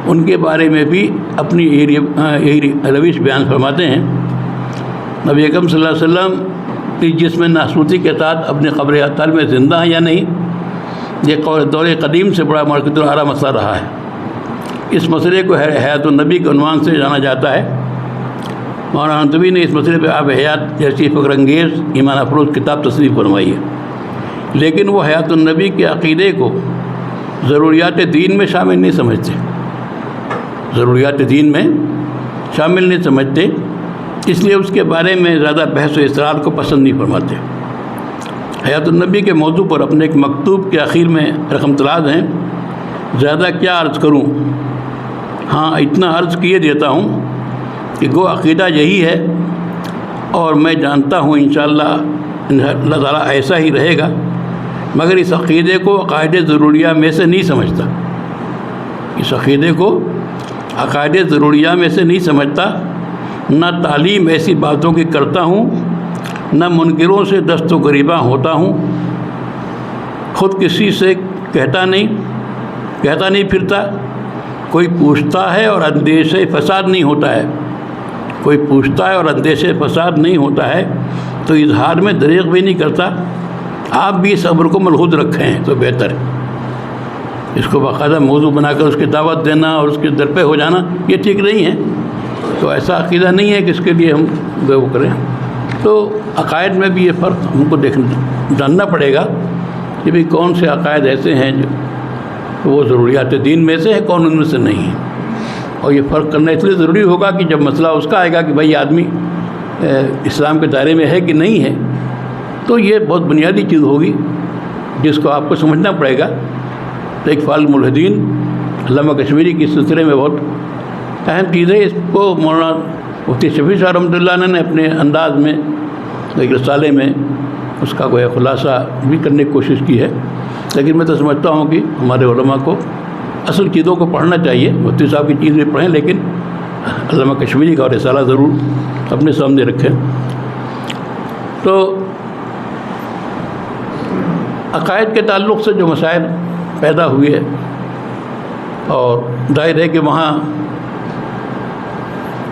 ان کے بارے میں بھی اپنی یہی روش بیان فرماتے ہیں. نبی اکرم صلی اللہ علیہ وسلم کی جسم ناسوتی کے ساتھ اپنے قبر اطہر میں زندہ ہیں یا نہیں، یہ دور قدیم سے بڑا مرکز العرا مسئلہ رہا ہے. اس مسئلے کو حیات النبی کے عنوان سے جانا جاتا ہے. مولانا نانوتوی نے اس مسئلے پہ آب حیات جیسی فکر انگیز ایمان افروز کتاب تصنیف فرمائی ہے، لیکن وہ حیات النبی کے عقیدے کو ضروریات دین میں شامل نہیں سمجھتے. ضروریات دین میں شامل نہیں سمجھتے، اس لیے اس کے بارے میں زیادہ بحث و اصرار کو پسند نہیں فرماتے. حیات النبی کے موضوع پر اپنے ایک مکتوب کے آخر میں رقم تراز ہیں. زیادہ کیا عرض کروں، ہاں اتنا عرض کیے دیتا ہوں کہ گو عقیدہ یہی ہے، اور میں جانتا ہوں انشاءاللہ اللہ تعالیٰ ایسا ہی رہے گا، مگر اس عقیدے کو عقائد ضروریہ میں سے نہیں سمجھتا. اس عقیدے کو عقائد ضروریہ میں سے نہیں سمجھتا. نہ تعلیم ایسی باتوں کی کرتا ہوں، نہ منکروں سے دست و گریباں ہوتا ہوں. خود کسی سے کہتا نہیں پھرتا. کوئی پوچھتا ہے اور اندیشے فساد نہیں ہوتا ہے. کوئی پوچھتا ہے اور اندیشے فساد نہیں ہوتا ہے تو اظہار میں دریغ بھی نہیں کرتا. آپ بھی اس امر کو ملحوظ رکھیں تو بہتر ہے. اس کو باقاعدہ موضوع بنا کر اس کی دعوت دینا اور اس کے در پہ ہو جانا یہ ٹھیک نہیں ہے. تو ایسا عقیدہ نہیں ہے کہ اس کے لیے ہم وہ کریں. تو عقائد میں بھی یہ فرق ہم کو جاننا پڑے گا کہ بھی کون سے عقائد ایسے ہیں جو وہ ضروریات دین میں سے ہے، کون ان میں سے نہیں ہے. اور یہ فرق کرنا اس لیے ضروری ہوگا کہ جب مسئلہ اس کا آئے گا کہ بھائی آدمی اسلام کے دائرے میں ہے کہ نہیں ہے، تو یہ بہت بنیادی چیز ہوگی جس کو آپ کو سمجھنا پڑے گا. تو اقفال الملحدین علامہ کشمیری کی سلسلے میں بہت اہم چیز ہے. اس کو مولانا مفتی شفیع صاحب رحمۃ اللہ علیہ نے اپنے انداز میں ایک رسالے میں اس کا کوئی خلاصہ بھی کرنے کی کوشش کی ہے. لیکن میں تو سمجھتا ہوں کہ ہمارے علماء کو اصل چیزوں کو پڑھنا چاہیے. مفتی صاحب کی چیز بھی پڑھیں، لیکن علامہ کشمیری کا رسالہ ضرور اپنے سامنے رکھیں. تو عقائد کے تعلق سے جو مسائل پیدا ہوئے، اور ظاہر ہے کہ وہاں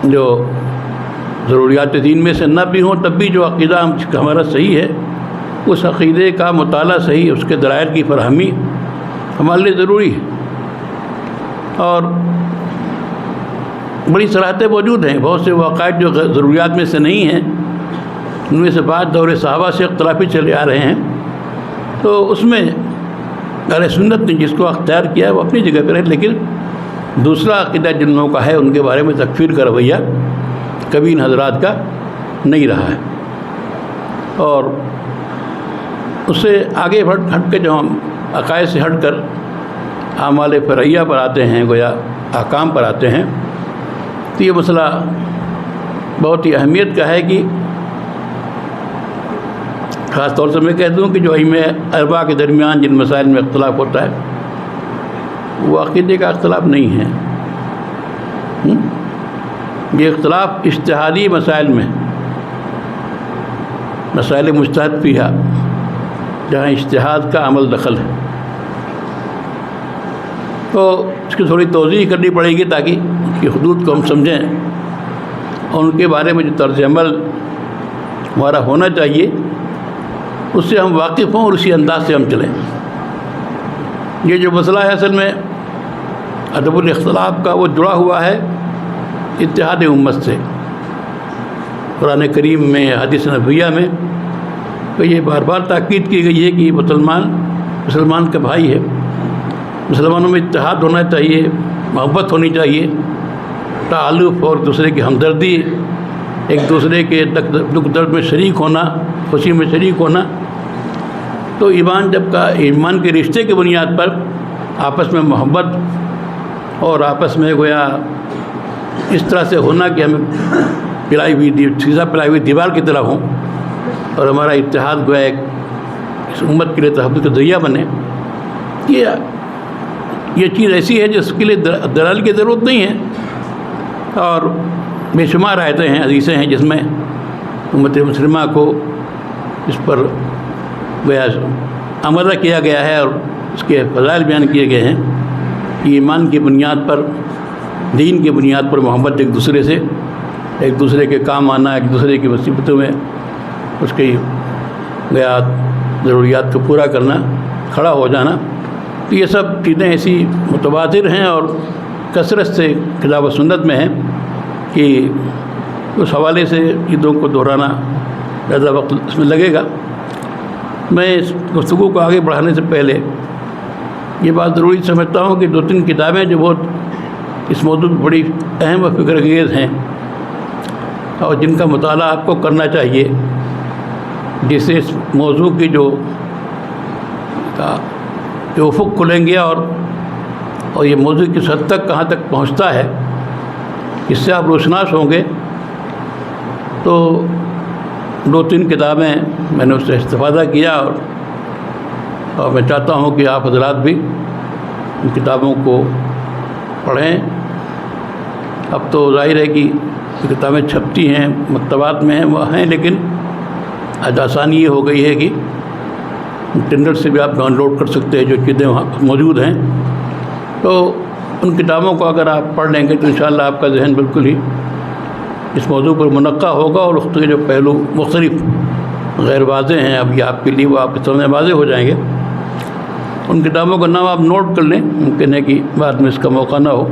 جو ضروریات دین میں سے نہ بھی ہوں، تب بھی جو عقیدہ ہمارا صحیح ہے، اس عقیدے کا مطالعہ صحیح، اس کے دلائل کی فراہمی ہمارے لیے ضروری ہے. اور بڑی صلاحیتیں موجود ہیں. بہت سے وہ عقائد جو ضروریات میں سے نہیں ہیں، ان میں سے بعض دور صحابہ سے اختلافی چلے آ رہے ہیں. تو اس میں اہل سنت نے جس کو اختیار کیا ہے وہ اپنی جگہ پہ ہے، لیکن دوسرا عقیدہ جن لوگوں کا ہے ان کے بارے میں تکفیر کا رویہ کبھی ان حضرات کا نہیں رہا ہے. اور اس سے آگے ہٹ کے جو ہم عقائد سے ہٹ کر اعمال فرعیہ پر آتے ہیں، گویا احکام پر آتے ہیں، تو یہ مسئلہ بہت ہی اہمیت کا ہے کہ خاص طور سے میں کہہ دوں کہ جو ائمہ اربعہ کے درمیان جن مسائل میں اختلاف ہوتا ہے وہ عقیدے کا اختلاف نہیں ہے. یہ اختلاف اجتہادی مسائل میں، مسائل مجتہد فیہا، جہاں اجتہاد کا عمل دخل ہے. تو اس کی تھوڑی توضیح کرنی پڑے گی تاکہ اس کی حدود کو ہم سمجھیں اور ان کے بارے میں جو طرز عمل ہمارا ہونا چاہیے اس سے ہم واقف ہوں اور اسی انداز سے ہم چلیں. یہ جو مسئلہ ہے اصل میں ادب الاختلاف کا، وہ جڑا ہوا ہے اتحاد امت سے. قرآن کریم میں، حدیث نبویہ میں تو یہ بار بار تاکید کی گئی ہے کہ مسلمان کا بھائی ہے. مسلمانوں میں اتحاد ہونا چاہیے، محبت ہونی چاہیے، تعلق اور دوسرے کی ہمدردی ایک دوسرے کے دکھ درد میں شریک ہونا، خوشی میں شریک ہونا. تو ایمان کے رشتے کی بنیاد پر آپس میں محبت اور آپس میں گویا اس طرح سے ہونا کہ ہمیں سیدھا پلائی ہوئی دیوار کی طرح ہوں، اور ہمارا اتحاد گویا ایک اس امت کے لیے تحفظ کا ذریعہ بنے. یہ چیز ایسی ہے جس کے لیے دلال کی ضرورت نہیں ہے، اور بے شمار آیتیں ہیں، حدیثیں ہیں جس میں امت مسلمہ کو اس پر گویا آمادہ کیا گیا ہے اور اس کے فضائل بیان کیے گئے ہیں کہ ایمان کی بنیاد پر، دین کی بنیاد پر محبت ایک دوسرے کے کام آنا، ایک دوسرے کی مصیبتوں میں اس کی گویا ضروریات کو پورا کرنا، کھڑا ہو جانا. تو یہ سب چیزیں ایسی متواتر ہیں اور کثرت سے کتاب و سنت میں ہیں کہ اس حوالے سے چیزوں کو دہرانا زیادہ وقت اس میں لگے گا. میں اس گفتگو کو آگے بڑھانے سے پہلے یہ بات ضروری سمجھتا ہوں کہ 2-3 کتابیں جو بہت اس موضوع میں بڑی اہم و فکر انگیز ہیں اور جن کا مطالعہ آپ کو کرنا چاہیے، جس سے اس موضوع کی جو افق کھلیں گے اور یہ موضوع کس حد تک کہاں تک پہنچتا ہے اس سے آپ روشناس ہوں گے. تو 2-3 کتابیں میں نے اس سے استفادہ کیا اور میں چاہتا ہوں کہ آپ حضرات بھی ان کتابوں کو پڑھیں. اب تو ظاہر ہے کہ یہ کتابیں چھپتی ہیں، مکتبات میں ہیں، وہ ہیں، لیکن آج آسانی یہ ہو گئی ہے کہ انٹرنیٹ سے بھی آپ ڈاؤن لوڈ کر سکتے ہیں جو چیزیں وہاں موجود ہیں. تو ان کتابوں کو اگر آپ پڑھ لیں گے تو انشاءاللہ آپ کا ذہن بالکل ہی اس موضوع پر منقع ہوگا اور اس کے جو پہلو مختلف غیر واضح ہیں اب یہ آپ کے لیے وہ آپ کے سامنے واضح ہو جائیں گے. ان کتابوں کا نام آپ نوٹ کر لیں، ممکن ہے کہ بعد میں اس کا موقع نہ ہو.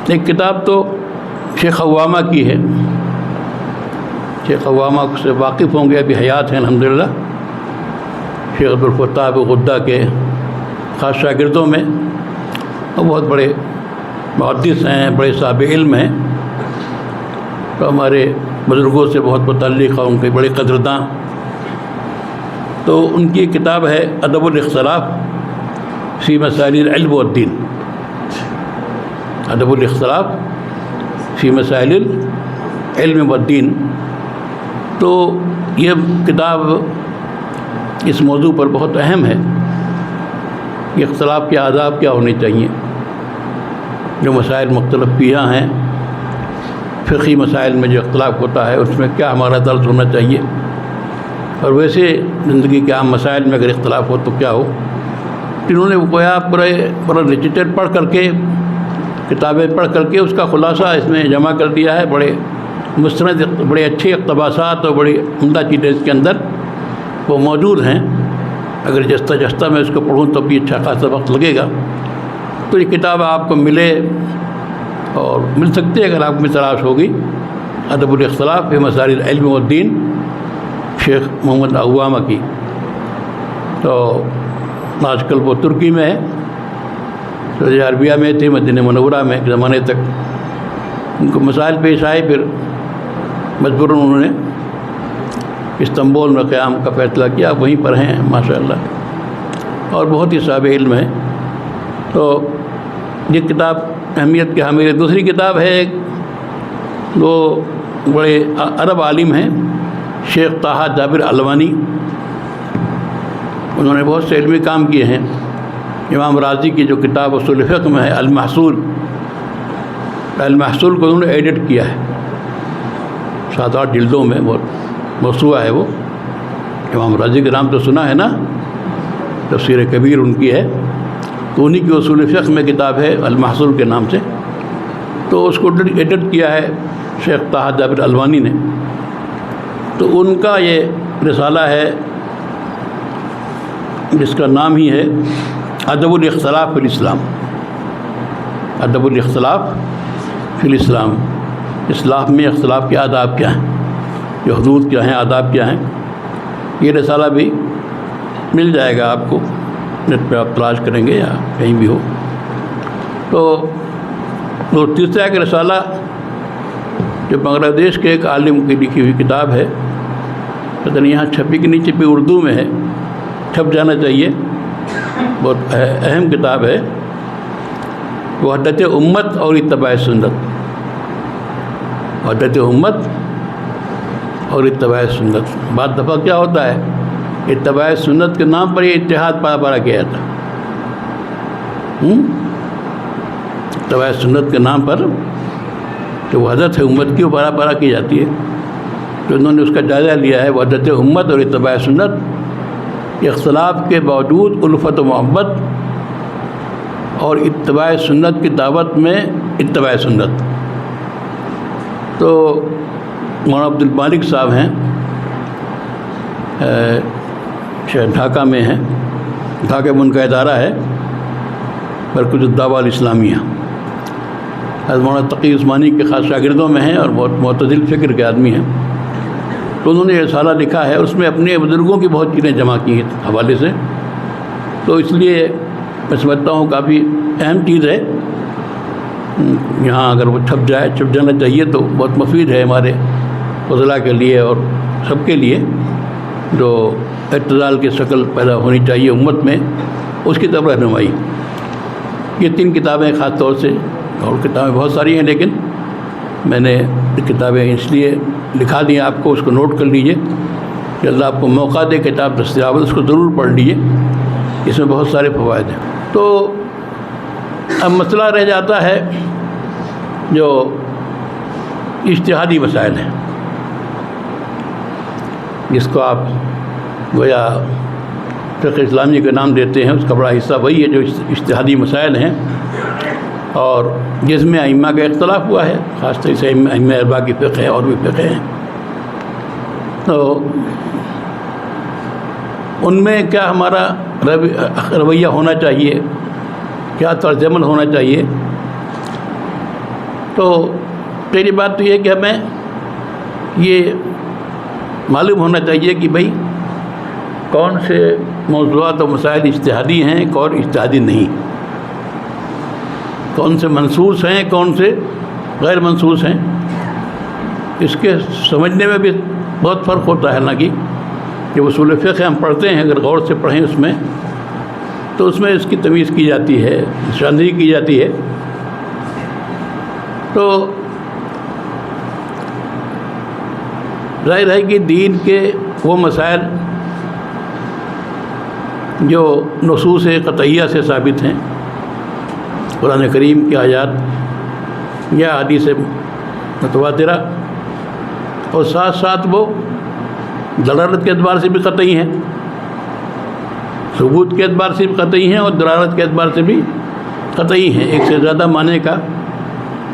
ایک کتاب تو شیخ عوامہ کی ہے، شیخ عوامہ سے واقف ہوں گے، ابھی حیات ہیں الحمدللہ. شیخ عبدالفتاح غدہ کے خاص شاگردوں میں، اور بہت بڑے محدث ہیں، بڑے صاحب علم ہیں، تو ہمارے بزرگوں سے بہت متعلق اور ان کے بڑے قدرداں. تو ان کی کتاب ہے ادب الاختلاف فی مسائل العلم والدین. ادب الاختلاف فی مسائل العلم والدین. تو یہ کتاب اس موضوع پر بہت اہم ہے کہ اختلاف کے آداب کیا ہونے چاہیے، جو مسائل مختلف پیہا ہیں، فقہی مسائل میں جو اختلاف ہوتا ہے اس میں کیا ہمارا درد ہونا چاہیے، اور ویسے زندگی کے عام مسائل میں اگر اختلاف ہو تو کیا ہو. انہوں نے گویا پورا لٹریچر پڑھ کر کے، کتابیں پڑھ کر کے اس کا خلاصہ اس میں جمع کر دیا ہے. بڑے مستند، بڑے اچھے اقتباسات اور بڑی عمدہ چیزیں اس کے اندر وہ موجود ہیں. اگر جستہ میں اس کو پڑھوں تو بھی اچھا خاصا وقت لگے گا. تو یہ کتاب آپ کو ملے اور مل سکتی ہے اگر آپ میں تلاش ہوگی. ادب الاختلاف فی مسائل العلم والدین، شیخ محمد عوامہ کی. تو آج کل وہ ترکی میں ہے، سعودی عربیہ میں تھی، مدینہ منورہ میں ایک زمانے تک. ان کو مسائل پیش آئے، پھر مجبوراً انہوں نے استنبول میں قیام کا فیصلہ کیا. وہیں پر ہیں ماشاءاللہ، اور بہت ہی صاحب علم ہے. تو یہ کتاب اہمیت کے حامل ہے. دوسری کتاب ہے ایک، وہ بڑے عرب عالم ہیں، شیخ طٰہٰ جابر علوانی. انہوں نے بہت سے علمی کام کیے ہیں. امام رازی کی جو کتاب اصول فقہ میں ہے المحصول کو انہوں نے ایڈٹ کیا ہے 7-8 جلدوں میں، بہت موسوعہ ہے وہ. امام رازی کے نام تو سنا ہے نا، تفسیر کبیر ان کی ہے. تو انہی کی اصول فقہ میں کتاب ہے المحصول کے نام سے. تو اس کو ایڈٹ کیا ہے شیخ طٰہٰ جابر علوانی نے. تو ان کا یہ رسالہ ہے جس کا نام ہی ہے ادب الاختلاف فی الاسلام. ادب الاختلاف فی الاسلام. اسلام میں اختلاف کے آداب کیا ہیں، یہ حدود کیا ہیں، آداب کیا ہیں. یہ رسالہ بھی مل جائے گا آپ کو، نیٹ پہ آپ تلاش کریں گے یا کہیں بھی ہو. تو تیسرا ایک رسالہ جو بنگلہ دیش کے ایک عالم کی لکھی ہوئی کتاب ہے، پتہ نہیں یہاں چھپی کہ نہیں چھپی، اردو میں ہے، چھپ جانا چاہیے، بہت اہم کتاب ہے، وحدت امت اور اتباع سنت، وحدت امت اور اتباع سنت۔ بعض دفعہ کیا ہوتا ہے، اتباع سنت کے نام پر یہ اتحاد پارا کیا جاتا ہے، اتباع سنت کے نام پر جو وحدت ہے امت کی، وہ پارا کی جاتی ہے۔ تو انہوں نے اس کا جائزہ لیا ہے، وحدت امت اور اتباع سنت، اختلاف کے باوجود الفت و محبت اور اتباع سنت کی دعوت میں اتباع سنت۔ تو مولانا عبد المالک صاحب ہیں، ڈھاکہ میں ہیں، ڈھاکہ میں ان کا ادارہ ہے برکت الدعوہ الاسلامیہ، حضرت مولانا تقی عثمانی کے خاص شاگردوں میں ہیں اور بہت معتدل فکر کے آدمی ہیں۔ تو انہوں نے یہ رسالہ لکھا ہے، اس میں اپنے بزرگوں کی بہت چیزیں جمع کی ہیں حوالے سے، تو اس لیے میں سمجھتا ہوں کافی اہم چیز ہے، یہاں اگر وہ چھپ جانا چاہیے تو بہت مفید ہے ہمارے فضلاء کے لیے اور سب کے لیے، جو اعتدال کی شکل پیدا ہونی چاہیے امت میں، اس کی طرف رہنمائی۔ یہ 3 کتابیں خاص طور سے، اور کتابیں بہت ساری ہیں لیکن میں نے کتابیں اس لیے لکھا دی ہیں آپ کو، اس کو نوٹ کر لیجئے کہ اللہ آپ کو موقع دے، کتاب دستیاب ہے، اس کو ضرور پڑھ لیجئے، اس میں بہت سارے فوائد ہیں۔ تو اب مسئلہ رہ جاتا ہے جو اجتہادی مسائل ہیں، جس کو آپ گویا فقہ اسلامی کا نام دیتے ہیں، اس کا بڑا حصہ وہی ہے جو اجتہادی مسائل ہیں، اور جس میں ائمہ کا اختلاف ہوا ہے، خاص طور سے ائمہ اربعہ کی فقہ ہے اور بھی فقہ ہیں۔ تو ان میں کیا ہمارا رویہ ہونا چاہیے، کیا طرز عمل ہونا چاہیے؟ تو پہلی بات تو یہ کہ ہمیں یہ معلوم ہونا چاہیے کہ بھئی کون سے موضوعات و مسائل اجتہادی ہیں، کون اجتہادی نہیں، کون سے منصوص ہیں، کون سے غیر منصوص ہیں۔ اس کے سمجھنے میں بھی بہت فرق ہوتا ہے، حالانکہ کہ اصول فقہ ہم پڑھتے ہیں، اگر غور سے پڑھیں اس میں تو اس میں اس کی تمیز کی جاتی ہے، نشاندہی کی جاتی ہے۔ تو ظاہر ہے کہ دین کے وہ مسائل جو نصوص قطعیہ سے ثابت ہیں، قرآن کریم کی آیات یا حدیث متواترہ، اور ساتھ ساتھ وہ دلالت کے اعتبار سے بھی قطعی ہیں، ثبوت کے اعتبار سے بھی قطعی ہیں اور دلالت کے اعتبار سے بھی قطعی ہیں، ایک سے زیادہ معنی کا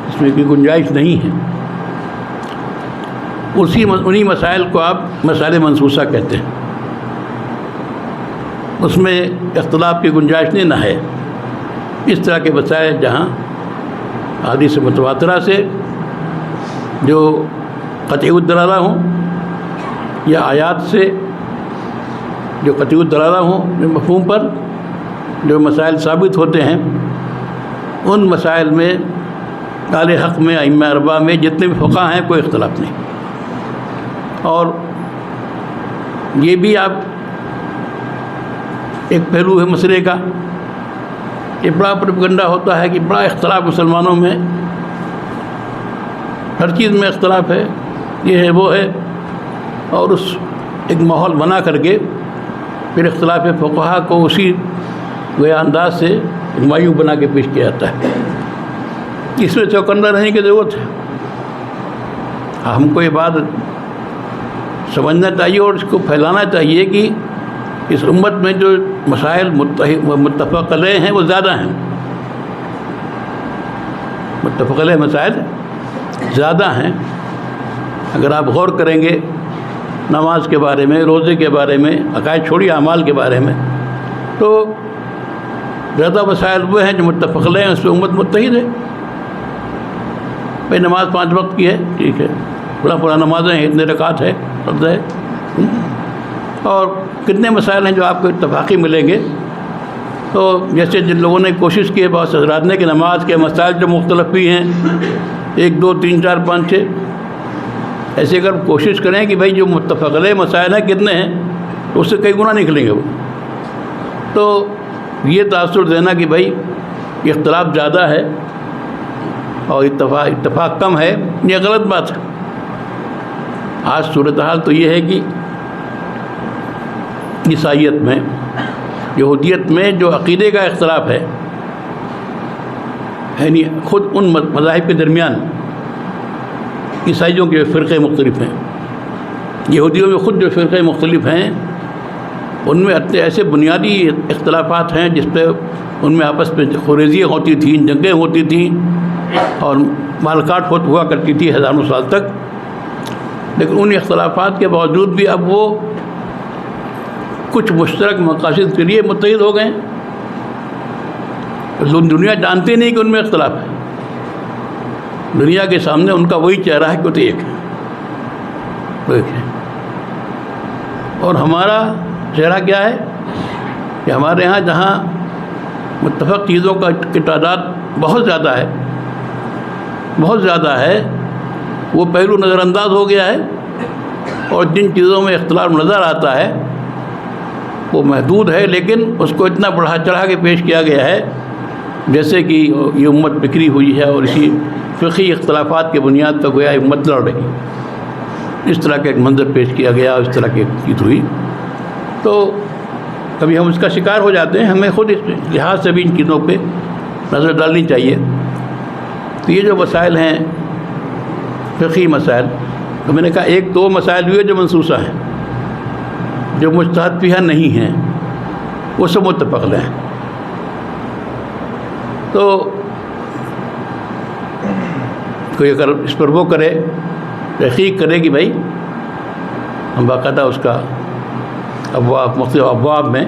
اس میں کوئی گنجائش نہیں ہے۔ انہی مسائل کو آپ مسائل منصوصہ کہتے ہیں، اس میں اختلاف کی گنجائش نہیں نہ ہے۔ اس طرح کے مسائل جہاں حدیث متواترہ سے جو قطعی الدلالہ ہوں یا آیات سے جو قطعی الدلالہ ہوں، جو مفہوم پر جو مسائل ثابت ہوتے ہیں، ان مسائل میں اہل حق میں ائمہ اربعہ میں جتنے بھی فقہا ہیں کوئی اختلاف نہیں۔ اور یہ بھی آپ ایک پہلو ہے مسئلے کا، یہ بڑا پروپیگنڈا ہوتا ہے کہ بڑا اختلاف مسلمانوں میں، ہر چیز میں اختلاف ہے، یہ ہے وہ ہے، اور اس ایک ماحول بنا کر کے پھر اختلاف فقہا کو اسی گویا انداز سے معیوب بنا کے پیش کیا جاتا ہے۔ اس میں چوکندہ رہنے کی ضرورت ہے، ہم کو یہ بات سمجھنا چاہیے اور اس کو پھیلانا چاہیے کہ اس امت میں جو مسائل متفق علیہ ہیں وہ زیادہ ہیں، متفق علیہ مسائل زیادہ ہیں۔ اگر آپ غور کریں گے نماز کے بارے میں، روزے کے بارے میں، عقائد چھوڑی اعمال کے بارے میں، تو زیادہ مسائل وہ ہیں جو متفق علیہ ہیں، اس پہ امت متحد ہے۔ بھائی نماز 5 وقت کی ہے، ٹھیک ہے، پورا نمازیں ہیں، اتنے رکعت ہے، فرض ہے، اور کتنے مسائل ہیں جو آپ کو اتفاقی ملیں گے۔ تو جیسے جن لوگوں نے کوشش کی ہے بہت حضرات نے کہ نماز کے مسائل جو مختلف بھی ہیں، 1 2 3 4 5 6، ایسے اگر کوشش کریں کہ بھائی جو متفق علیہ مسائل ہیں کتنے ہیں تو اس سے کئی گنا نکلیں گے وہ. تو یہ تاثر دینا کہ بھائی اختلاف زیادہ ہے اور اتفاق کم ہے، یہ غلط بات ہے. آج صورتحال تو یہ ہے کہ عیسائیت میں، یہودیت میں جو عقیدے کا اختلاف ہے، یعنی خود ان مذاہب کے درمیان عیسائیوں کے فرقے مختلف ہیں، یہودیوں میں خود جو فرقے مختلف ہیں ان میں ایسے بنیادی اختلافات ہیں جس پہ ان میں آپس میں خوریزیاں ہوتی تھیں، جنگیں ہوتی تھیں اور مال کاٹ ہوا کرتی تھی ہزاروں سال تک. لیکن ان اختلافات کے باوجود بھی اب وہ کچھ مشترک مقاصد کے لیے متحد ہو گئے. دنیا جانتے نہیں کہ ان میں اختلاف ہے، دنیا کے سامنے ان کا وہی چہرہ ہے کہ وہ تو ایک ہے. اور ہمارا چہرہ کیا ہے کہ ہمارے ہاں جہاں متفق چیزوں کی تعداد بہت زیادہ ہے وہ پہلو نظر انداز ہو گیا ہے، اور جن چیزوں میں اختلاف نظر آتا ہے وہ محدود ہے، لیکن اس کو اتنا بڑھا چڑھا کے پیش کیا گیا ہے جیسے کہ یہ امت بکھری ہوئی ہے اور اسی فقہی اختلافات کے بنیاد پر گویا امت لڑ رہی. اس طرح کا ایک منظر پیش کیا گیا، اس طرح کی چیز ہوئی. تو کبھی ہم اس کا شکار ہو جاتے ہیں. ہمیں خود اس لحاظ سے بھی ان چیزوں پہ نظر ڈالنی چاہیے. تو یہ جو مسائل ہیں فقہی مسائل، تو میں نے کہا ایک دو مسائل ہوئے جو منسوسہ ہیں، جو مجتہد فیہا نہیں ہیں، وہ سب متفق علیہ ہیں. تو کوئی اگر اس پر وہ کرے، تحقیق کرے کہ بھائی ہم باقاعدہ اس کا مختلف ابواب میں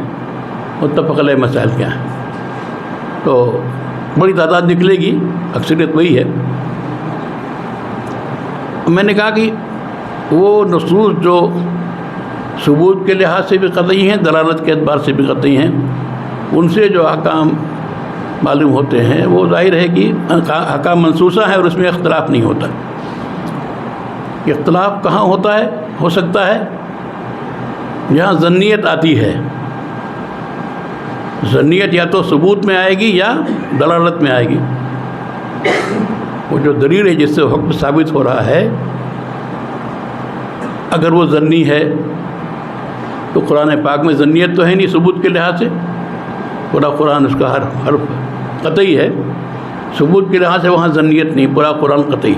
متفق علیہ مسائل کیا ہیں، تو بڑی تعداد نکلے گی، اکثریت وہی ہے. میں نے کہا کہ وہ نصوص جو ثبوت کے لحاظ سے بھی قطعی ہیں، دلالت کے اعتبار سے بھی قطعی ہیں، ان سے جو احکام معلوم ہوتے ہیں وہ ظاہر ہے کہ احکام منسوسہ ہیں اور اس میں اختلاف نہیں ہوتا. اختلاف کہاں ہو سکتا ہے؟ جہاں ظنیت آتی ہے. ظنیت یا تو ثبوت میں آئے گی یا دلالت میں آئے گی. وہ جو دلیل ہے جس سے حکم ثابت ہو رہا ہے، اگر وہ ظنی ہے تو قرآن پاک میں ظنیت تو ہے نہیں ثبوت کے لحاظ سے، پورا قرآن اس کا ہر حرف قطعی ہے. ثبوت کے لحاظ سے وہاں ظنیت نہیں، پورا قرآن قطعی.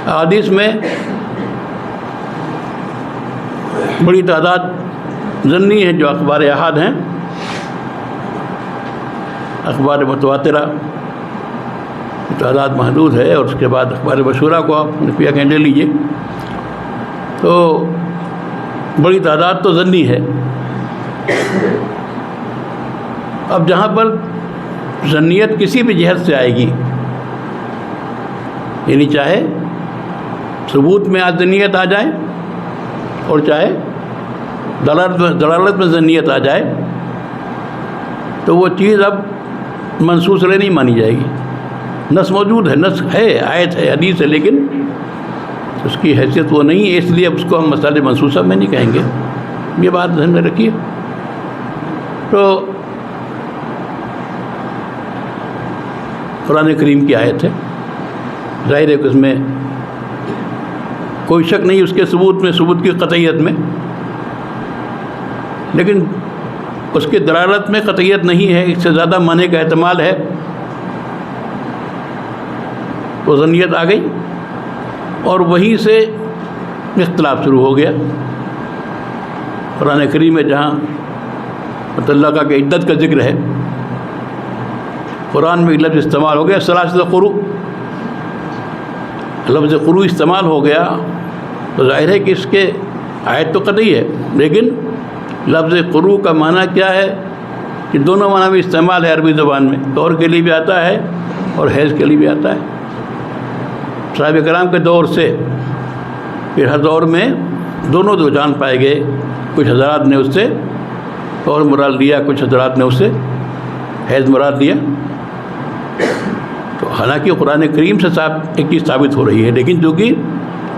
احادیث میں بڑی تعداد ظنی ہیں جو اخبار احاد ہیں، اخبار متواترہ کی تعداد محدود ہے، اور اس کے بعد اخبار مشہورہ کو آپ نفیہ کہیں لے لیجیے تو بڑی تعداد تو ظنی ہے. اب جہاں پر ظنیت کسی بھی جہت سے آئے گی، یعنی چاہے ثبوت میں ظنیت آ جائے اور چاہے دلالت میں ظنیت آ جائے، تو وہ چیز اب منسوخ علیہ نہیں مانی جائے گی. نص موجود ہے، نص ہے، آیت ہے، حدیث ہے، لیکن اس کی حیثیت وہ نہیں ہے، اس لیے اب اس کو ہم مسائل منسوخہ میں نہیں کہیں گے. یہ بات ذہن میں رکھیے. تو قرآن کریم کی آیت ہے، ظاہر ہے کہ اس میں کوئی شک نہیں اس کے ثبوت کی قطعیت میں، لیکن اس کے دلالت میں قطعیت نہیں ہے، اس سے زیادہ معنی کا احتمال ہے. تو ظنیت آ گئی اور وہیں سے اختلاف شروع ہو گیا. قرآن کریم میں جہاں مطلقہ کے عدت کا ذکر ہے، قرآن میں لفظ استعمال ہو گیا ثلاثۃ قروء، لفظ قروء استعمال ہو گیا، تو ظاہر ہے کہ اس کے آیت تو قطعی ہے، لیکن لفظ قروء کا معنی کیا ہے کہ دونوں معنی میں استعمال ہے عربی زبان میں، طور کے لیے بھی آتا ہے اور حیض کے لیے بھی آتا ہے. صحابہ کرام کے دور سے پھر ہر دور میں دونوں رجحان پائے گئے. کچھ حضرات نے اس سے طور مراد لیا، کچھ حضرات نے اس سے حیض مراد لیا. تو حالانکہ قرآن کریم سے ایک چیز ثابت ہو رہی ہے، لیکن جو کہ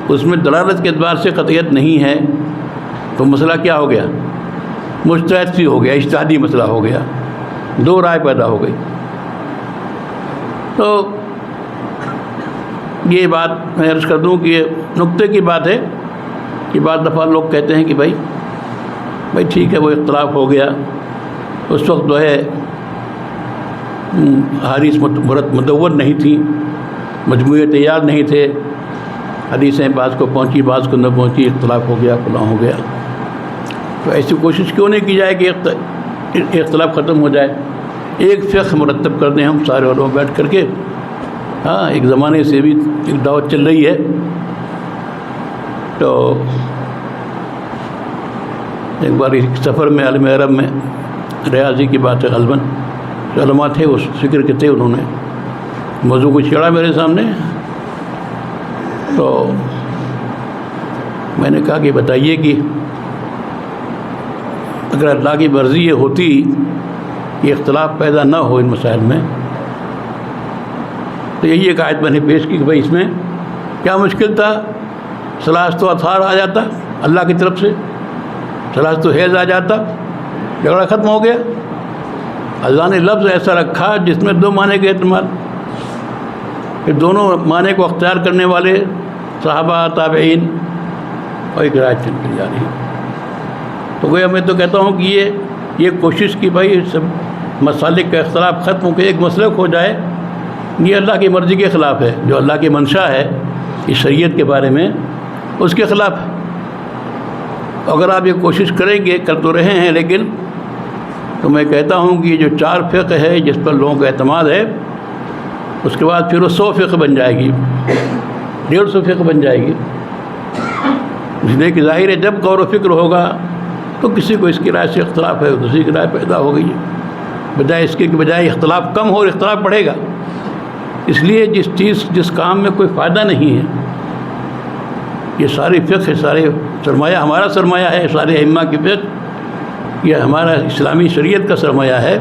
اس میں دلالت کے اعتبار سے قطعیت نہیں ہے تو مسئلہ کیا ہو گیا؟ مجتہد فی ہو گیا، اجتہادی مسئلہ ہو گیا، دو رائے پیدا ہو گئی۔ تو یہ بات میں عرض کر دوں کہ یہ نقطے کی بات ہے کہ بعض دفعہ لوگ کہتے ہیں کہ بھائی ٹھیک ہے وہ اختلاف ہو گیا، اس وقت جو ہے حدیث مدور نہیں تھی، مجموعے تیار نہیں تھے، حدیثیں بعض کو پہنچی بعض کو نہ پہنچی، اختلاف ہو گیا فلاں ہو گیا۔ تو ایسی کوشش کیوں نہیں کی جائے کہ اختلاف ختم ہو جائے، ایک فقہ مرتب کر دیں ہم سارے علماء بیٹھ کر کے۔ ہاں ایک زمانے سے بھی ایک دعوت چل رہی ہے۔ تو ایک بار ایک سفر میں عالم عرب میں ریاضی کی بات ہے غالباً، جو علماء تھے اس فکر کے تھے، انہوں نے موضوع کو چھیڑا میرے سامنے۔ تو میں نے کہا کہ بتائیے کہ اگر اللہ کی مرضی یہ ہوتی کہ اختلاف پیدا نہ ہو ان مسائل میں، تو یہی ایک آیت میں نے پیش کی کہ بھائی اس میں کیا مشکل تھا، ثلاثۃ اطہار آ جاتا اللہ کی طرف سے، ثلاثۃ حیض آ جاتا، جھگڑا ختم ہو گیا۔ اللہ نے لفظ ایسا رکھا جس میں دو معنی کے احتمال، کہ دونوں معنی کو اختیار کرنے والے صحابہ تابعین اور ایک رائے چل جا رہی۔ تو گویا میں تو کہتا ہوں کہ یہ کوشش کی بھائی سب مسالک کا اختلاف ختم ہو کے ایک مسلک ہو جائے، یہ اللہ کی مرضی کے خلاف ہے، جو اللہ کی منشا ہے اس شریعت کے بارے میں اس کے خلاف ہے۔ اگر آپ یہ کوشش کریں گے، کر تو رہے ہیں، لیکن تو میں کہتا ہوں کہ یہ جو 4 فقہ ہے جس پر لوگوں کا اعتماد ہے، اس کے بعد پھر وہ 100 فقہ بن جائے گی، 150 فقہ بن جائے گی۔ اس لیے کہ ظاہر ہے جب غور و فکر ہوگا تو کسی کو اس کی رائے سے اختلاف ہے، دوسری کی رائے پیدا ہو گئی ہے، بجائے اس کے بجائے اختلاف کم ہو اور اختلاف بڑھے گا۔ اس لیے جس کام میں کوئی فائدہ نہیں ہے، یہ ساری فقہ، سارے سرمایہ ہمارا سرمایہ ہے، سارے ائمہ کی فقہ یہ ہمارا اسلامی شریعت کا سرمایہ ہے،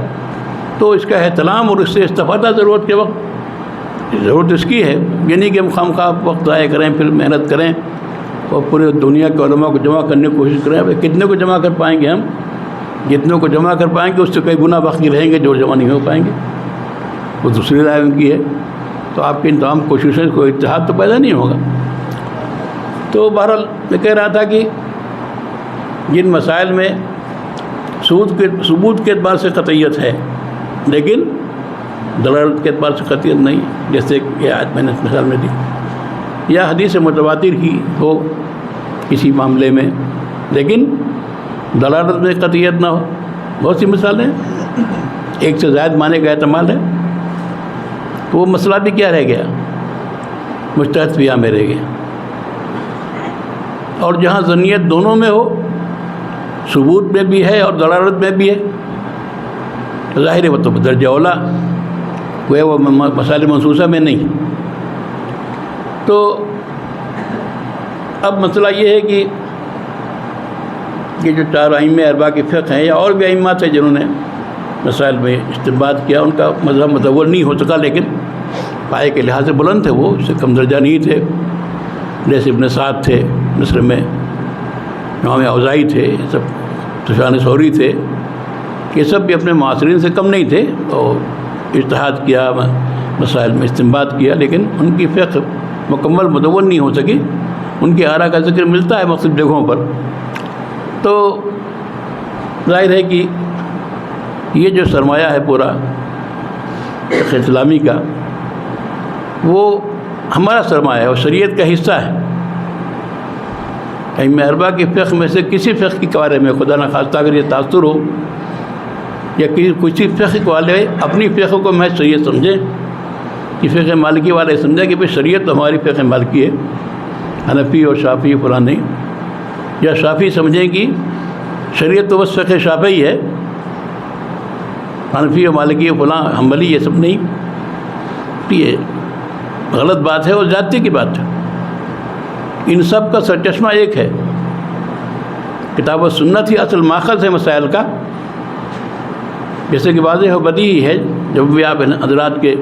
تو اس کا احترام اور اس سے استفادہ ضرورت کے وقت ضرورت اس کی ہے، یعنی کہ ہم خواہ وقت ضائع کریں، پھر محنت کریں اور پورے دنیا کے علماء کو جمع کرنے کی کوشش کریں۔ بھائی کتنے کو جمع کر پائیں گے ہم؟ جتنے کو جمع کر پائیں گے اس سے کئی گنا باقی رہیں گے جو جمع نہیں ہو پائیں گے، وہ دوسری رائے ان کی ہے۔ تو آپ کی ان تمام کوششیں کو اتحاد تو پیدا نہیں ہوگا۔ تو بہرحال میں کہہ رہا تھا کہ جن مسائل میں ثبوت کے اعتبار سے قطعیت ہے لیکن دلالت کے اعتبار سے قطعیت نہیں، جیسے یہ آیت میں نے مثال میں دی، یا حدیث متواتر ہی ہو کسی معاملے میں لیکن دلالت میں قطعیت نہ ہو، بہت سی مثالیں، ایک سے زائد معنی کا احتمال ہے، تو وہ مسئلہ بھی کیا رہ گیا؟ مجتہد فیہا میں رہ گیا۔ اور جہاں ظنیت دونوں میں ہو، ثبوت میں بھی ہے اور دلالت میں بھی ہے، ظاہر ہے وہ تو درجہ اولیٰ وہ مسائل منصوصہ میں نہیں۔ تو اب مسئلہ یہ ہے کہ یہ جو 4 ائمہ اربعہ کی فقہ ہیں یا اور بھی ائمہ تھے جنہوں نے مسائل میں استنباط کیا، ان کا مذہب مدور نہیں ہو سکا، لیکن پائے کے لحاظ سے بلند تھے، وہ اس سے کم درجہ نہیں تھے، جیسے ابن سعد تھے مصر میں، امام اوزاعی تھے، یہ سب سفیان ثوری تھے، یہ سب بھی اپنے معاصرین سے کم نہیں تھے، اور اجتہاد کیا، مسائل میں استنباط کیا، لیکن ان کی فقہ مکمل مدون نہیں ہو سکی۔ ان کی آراء کا ذکر ملتا ہے مختلف جگہوں پر۔ تو ظاہر ہے کہ یہ جو سرمایہ ہے پورا فقہ اسلامی کا، وہ ہمارا سرمایہ ہے اور شریعت کا حصہ ہے۔ ائمہ اربعہ کی فقہ میں سے کسی فقہ کے بارے میں خدا نخواستہ اگر یہ تاثر ہو یا کسی فقہ والے اپنی فقہ کو محض شریعت سمجھیں، کہ فقہ مالکی والے سمجھیں کہ بھئی شریعت تو ہماری فقہ مالکی ہے، حنفی اور شافعی فلاں نہیں، یا شافعی سمجھیں کہ شریعت تو بس فقہ شافعی ہے، حنفی اور مالکی اور فلاں حنبلی یہ سب نہیں، یہ غلط بات ہے اور زیادتی کی بات ہے۔ ان سب کا سرچشمہ ایک ہے، کتاب و سنت ہی اصل ماخذ ہے مسائل کا، جیسے کہ واضح و بدیہی ہے۔ جب بھی آپ حضرات کے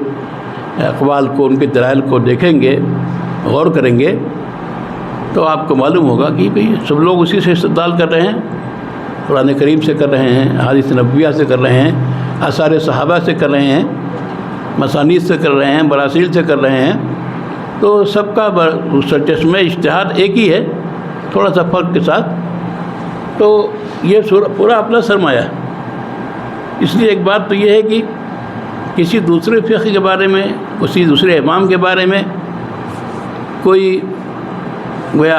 اقوال کو، ان کے دلائل کو دیکھیں گے، غور کریں گے، تو آپ کو معلوم ہوگا کہ بھئی سب لوگ اسی سے استدلال کر رہے ہیں، قرآن کریم سے کر رہے ہیں، احادیث نبویہ سے کر رہے ہیں، آثار صحابہ سے کر رہے ہیں، مسانید سے کر رہے ہیں، مراسیل سے کر رہے ہیں، تو سب کا سرچشمہ اجتہاد ایک ہی ہے، تھوڑا سا فرق کے ساتھ. تو یہ پورا اپنا سرمایہ ہے. اس لیے ایک بات تو یہ ہے کہ کسی دوسرے فقہ کے بارے میں، کسی دوسرے امام کے بارے میں کوئی گویا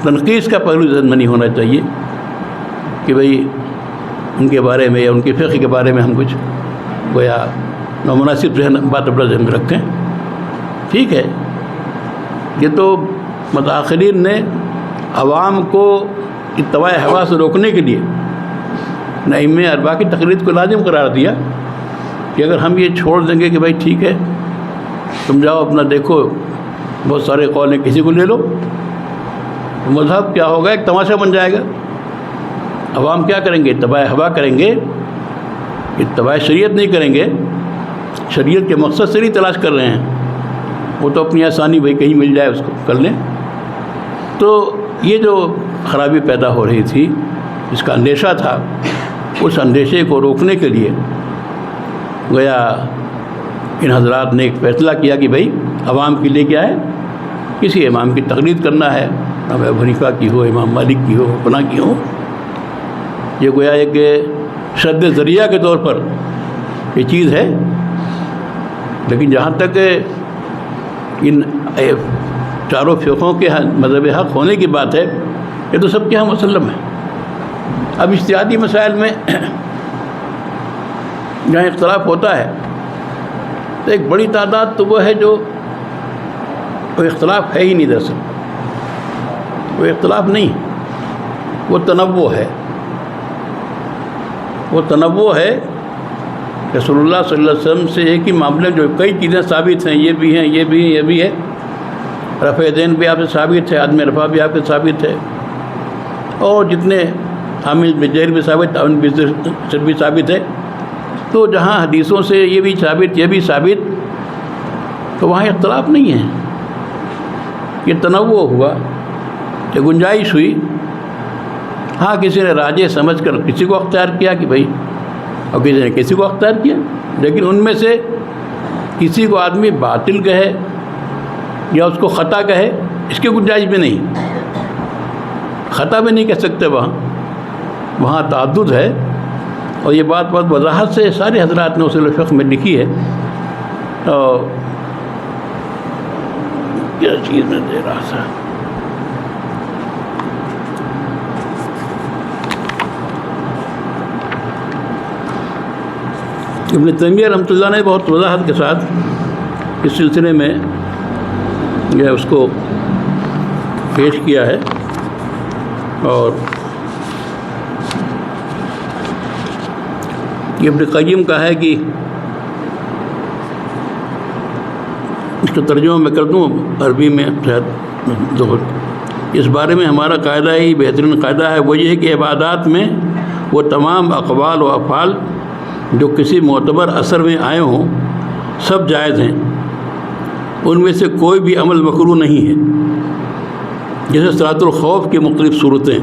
تنقید کا پہلو ذہن میں نہیں ہونا چاہیے کہ بھئی ان کے بارے میں یا ان کے فقہ کے بارے میں ہم کچھ گویا نامناسب بات اپنا ذہن میں رکھیں. ٹھیک ہے، یہ تو متاخرین نے عوام کو اتباع ہوا سے روکنے کے لیے ائمہ اربعہ کی تقلید کو لازم قرار دیا کہ اگر ہم یہ چھوڑ دیں گے کہ بھائی ٹھیک ہے تم جاؤ اپنا دیکھو، بہت سارے قول ہیں، کسی کو لے لو، مذہب کیا ہوگا؟ ایک تماشا بن جائے گا. عوام کیا کریں گے؟ اتباع ہوا کریں گے، اتباع شریعت نہیں کریں گے. شریعت کے مقصد سے نہیں تلاش کر رہے ہیں، وہ تو اپنی آسانی بھائی کہیں مل جائے اس کو کر لیں. تو یہ جو خرابی پیدا ہو رہی تھی، اس کا اندیشہ تھا، اس اندیشے کو روکنے کے لیے گویا ان حضرات نے ایک فیصلہ کیا کہ بھائی عوام کے لیے کیا ہے، کسی امام کی تقلید کرنا ہے، ابو حنیفہ کی ہو، امام مالک کی ہو، فلاں کی ہو. یہ گویا ایک شد ذریعہ کے طور پر یہ چیز ہے. لیکن جہاں تک ان چاروں فقہوں کے مذہب حق ہونے کی بات ہے، یہ تو سب کے ہاں مسلم ہے. اب اجتہادی مسائل میں جہاں اختلاف ہوتا ہے تو ایک بڑی تعداد تو وہ ہے جو کوئی اختلاف ہے ہی نہیں. دراصل وہ اختلاف نہیں، وہ تنوع ہے. وہ تنوع ہے. رسول اللہ صلی اللہ علیہ وسلم سے ایک ہی معاملے جو کئی چیزیں ثابت ہیں، یہ بھی ہیں، یہ بھی ہیں، یہ بھی ہے. رفع دین بھی آپ سے ثابت ہے، عدم رفع بھی آپ سے ثابت ہے، اور جتنے حامل بجیر بھی ثابت، حامل بجر بھی ثابت ہے. تو جہاں حدیثوں سے یہ بھی ثابت، یہ بھی ثابت، تو وہاں اختلاف نہیں ہے. یہ تنوع ہوا، یہ گنجائش ہوئی. ہاں کسی نے راجح سمجھ کر کسی کو اختیار کیا کہ بھائی، اور کسی نے کسی کو اختیار کیا. لیکن ان میں سے کسی کو آدمی باطل کہے یا اس کو خطا کہے، اس کی گنجائش بھی نہیں. خطا بھی نہیں کہہ سکتے. وہاں تعدد ہے. اور یہ بات بہت وضاحت سے سارے حضرات نے اصول فقہ میں لکھی ہے. اور کیا چیز میں دے رہا تھا، ابن تیمیہ رحمۃ اللہ نے بہت وضاحت کے ساتھ اس سلسلے میں یہ اس کو پیش کیا ہے. اور یہ ابن قیم کا ہے کہ اس کا ترجمہ میں کر دوں عربی میں شاید. اس بارے میں ہمارا قاعدہ ہی بہترین قاعدہ ہے، وہ یہ ہے کہ عبادات میں وہ تمام اقوال و افعال جو کسی معتبر اثر میں آئے ہوں سب جائز ہیں. ان میں سے کوئی بھی عمل مکروہ نہیں ہے. جیسے صلاۃ الخوف کی مختلف صورتیں،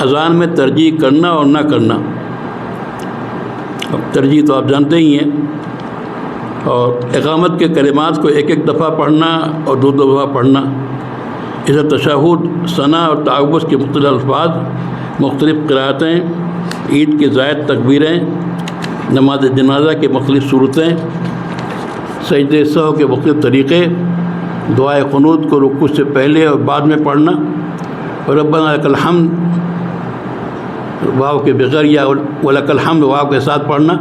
اذان میں ترجیح کرنا اور نہ کرنا. اب ترجیح تو آپ جانتے ہی ہیں. اور اقامت کے کلمات کو ایک ایک دفعہ پڑھنا اور دو دفعہ پڑھنا. اسے تشہد، ثنا اور تعوذ کے مختلف الفاظ، مختلف قرأتیں، عید کی زائد تکبیریں، نماز جنازہ کے مختلف صورتیں، سجدہ سہو کے مختلف طریقے، دعائے قنوت کو رکوع سے پہلے اور بعد میں پڑھنا، اور ربنا لک الحمد واو کے بغیر یا ولک الحمد واو کے ساتھ پڑھنا.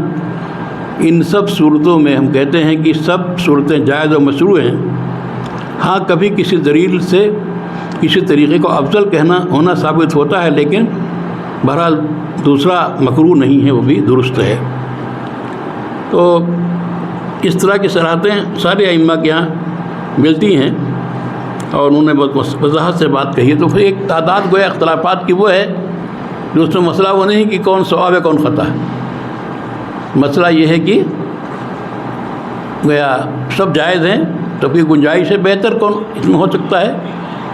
ان سب صورتوں میں ہم کہتے ہیں کہ سب صورتیں جائز و مشروع ہیں. ہاں کبھی کسی دلیل سے کسی طریقے کو افضل کہنا ہونا ثابت ہوتا ہے، لیکن بہرحال دوسرا مکروہ نہیں ہے، وہ بھی درست ہے. تو اس طرح کی صراحتیں سارے ائمہ کے یہاں ملتی ہیں، اور انہوں نے بہت وضاحت سے بات کہی ہے. تو پھر ایک تعداد گویا اختلافات کی وہ ہے، جو اس میں مسئلہ وہ نہیں کہ کون صواب ہے کون خطا ہے. مسئلہ یہ ہے کہ گویا سب جائز ہیں، تو پھر گنجائش ہے بہتر کون اس میں ہو سکتا ہے.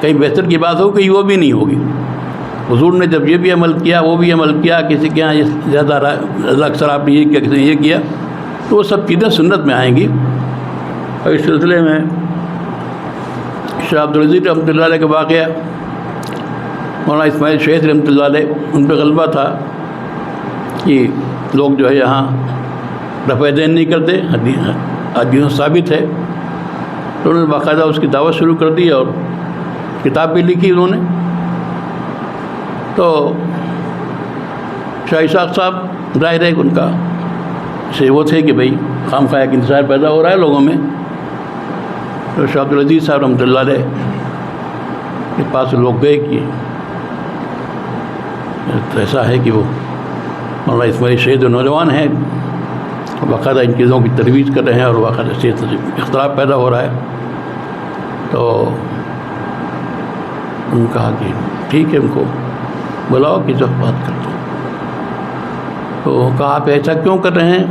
کہیں بہتر کی بات ہو کہ وہ بھی نہیں ہوگی۔ حضور نے جب یہ بھی عمل کیا وہ بھی عمل کیا، کسی کے یہاں زیادہ اکثر آپ نے یہ کیا، کسی نے یہ کیا، تو وہ سب چیزیں سنت میں آئیں گی۔ اور اس سلسلے میں شاہ عبدالعزیز رحمۃ اللہ علیہ کا واقعہ، مولانا اسماعیل شیخ رحمۃ اللہ علیہ، ان پہ غلبہ تھا کہ لوگ جو ہے یہاں رفع دین نہیں کرتے، حدیث ثابت ہے، تو انہوں نے باقاعدہ اس کی دعوت شروع کر دی اور کتاب بھی لکھی انہوں نے۔ تو شاہ اسحاق صاحب ظاہر ہے ان کا سے وہ تھے کہ بھائی خام خواہ کا انتظار پیدا ہو رہا ہے لوگوں میں، تو شاہ عبدالعزیز صاحب رحمۃ اللہ علیہ کے پاس لوگ گئے کہ ایسا ہے کہ وہ مولانا اسماعیل شیخ جو نوجوان ہیں باقاعدہ ان چیزوں کی ترویج کر رہے ہیں اور باقاعدہ سے اختلاف پیدا ہو رہا ہے، تو انہوں نے کہا کہ ٹھیک ہے ان کو بلاؤ کہ جب بات کرتا ہوں۔ تو کہا آپ ایسا کیوں کر رہے ہیں؟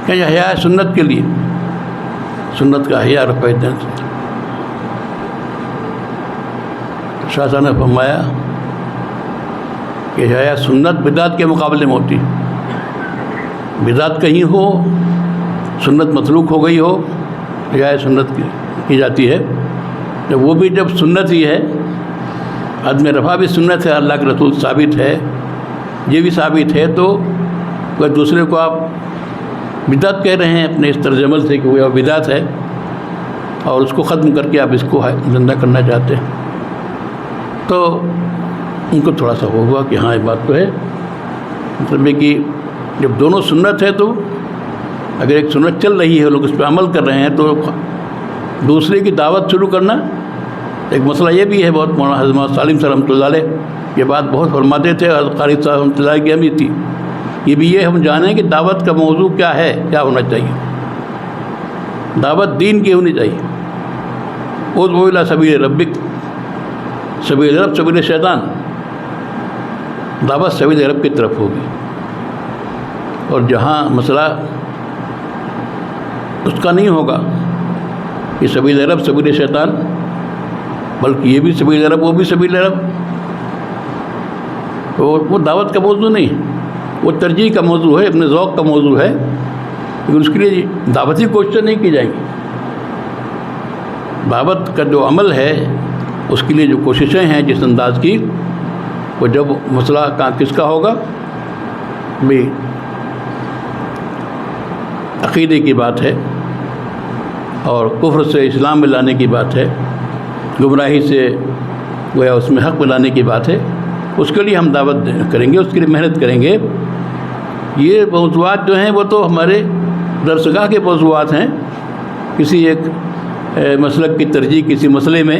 کہ یہ حیا ہے سنت کے لیے، سنت کا حیا رفع دین۔ شاہ صاحب نے فرمایا کہ حیا سنت بدعت کے مقابلے میں ہوتی، بدعت کہیں ہو، سنت متروک ہو گئی ہو، حیا سنت کی جاتی ہے، تو وہ بھی جب سنت ہی ہے، عدم رفع بھی سنت ہے، اللہ کے رسول ثابت ہے، یہ بھی ثابت ہے، تو اگر دوسرے کو آپ بدعت کہہ رہے ہیں اپنے اس طرز عمل سے کہ وہ بدعت ہے اور اس کو ختم کر کے آپ اس کو زندہ کرنا چاہتے ہیں، تو ان کو تھوڑا سا ہوا کہ ہاں یہ بات تو ہے، مطلب ہے کہ جب دونوں سنت ہے تو اگر ایک سنت چل رہی ہے لوگ اس پہ عمل کر رہے ہیں تو دوسرے کی دعوت شروع کرنا ایک مسئلہ یہ بھی ہے بہت۔ مولانا حضرت سالم صاحب رحمۃ اللہ علیہ یہ بات بہت فرماتے تھے، اور قاری صاحب رحمۃ اللہ کی اہمیت تھی، یہ بھی یہ ہم جانیں کہ دعوت کا موضوع کیا ہے، کیا ہونا چاہیے، دعوت دین کی ہونی چاہیے۔ ادعو الی سبیل ربک، سبیل رب سبیل شیطان، دعوت سبیل رب کی طرف ہوگی، اور جہاں مسئلہ اس کا نہیں ہوگا کہ سبیل رب سبیل شیطان، بلکہ یہ بھی سبیل رب وہ بھی سبیل رب، تو وہ دعوت کا موضوع نہیں ہے، وہ ترجیح کا موضوع ہے، اپنے ذوق کا موضوع ہے، لیکن اس کے لیے دعوتی کوششیں نہیں کی جائیں گی۔ دعوت کا جو عمل ہے اس کے لیے جو کوششیں ہیں جس انداز کی، وہ جب مسئلہ کس کا ہوگا، بھی عقیدے کی بات ہے اور کفر سے اسلام میں لانے کی بات ہے، گمراہی سے گویا اس میں حق میں لانے کی بات ہے، اس کے لیے ہم دعوت کریں گے، اس کے لیے محنت کریں گے۔ یہ موضوعات جو ہیں وہ تو ہمارے درسگاہ کے موضوعات ہیں، کسی ایک مسلک کی ترجیح کسی مسئلے میں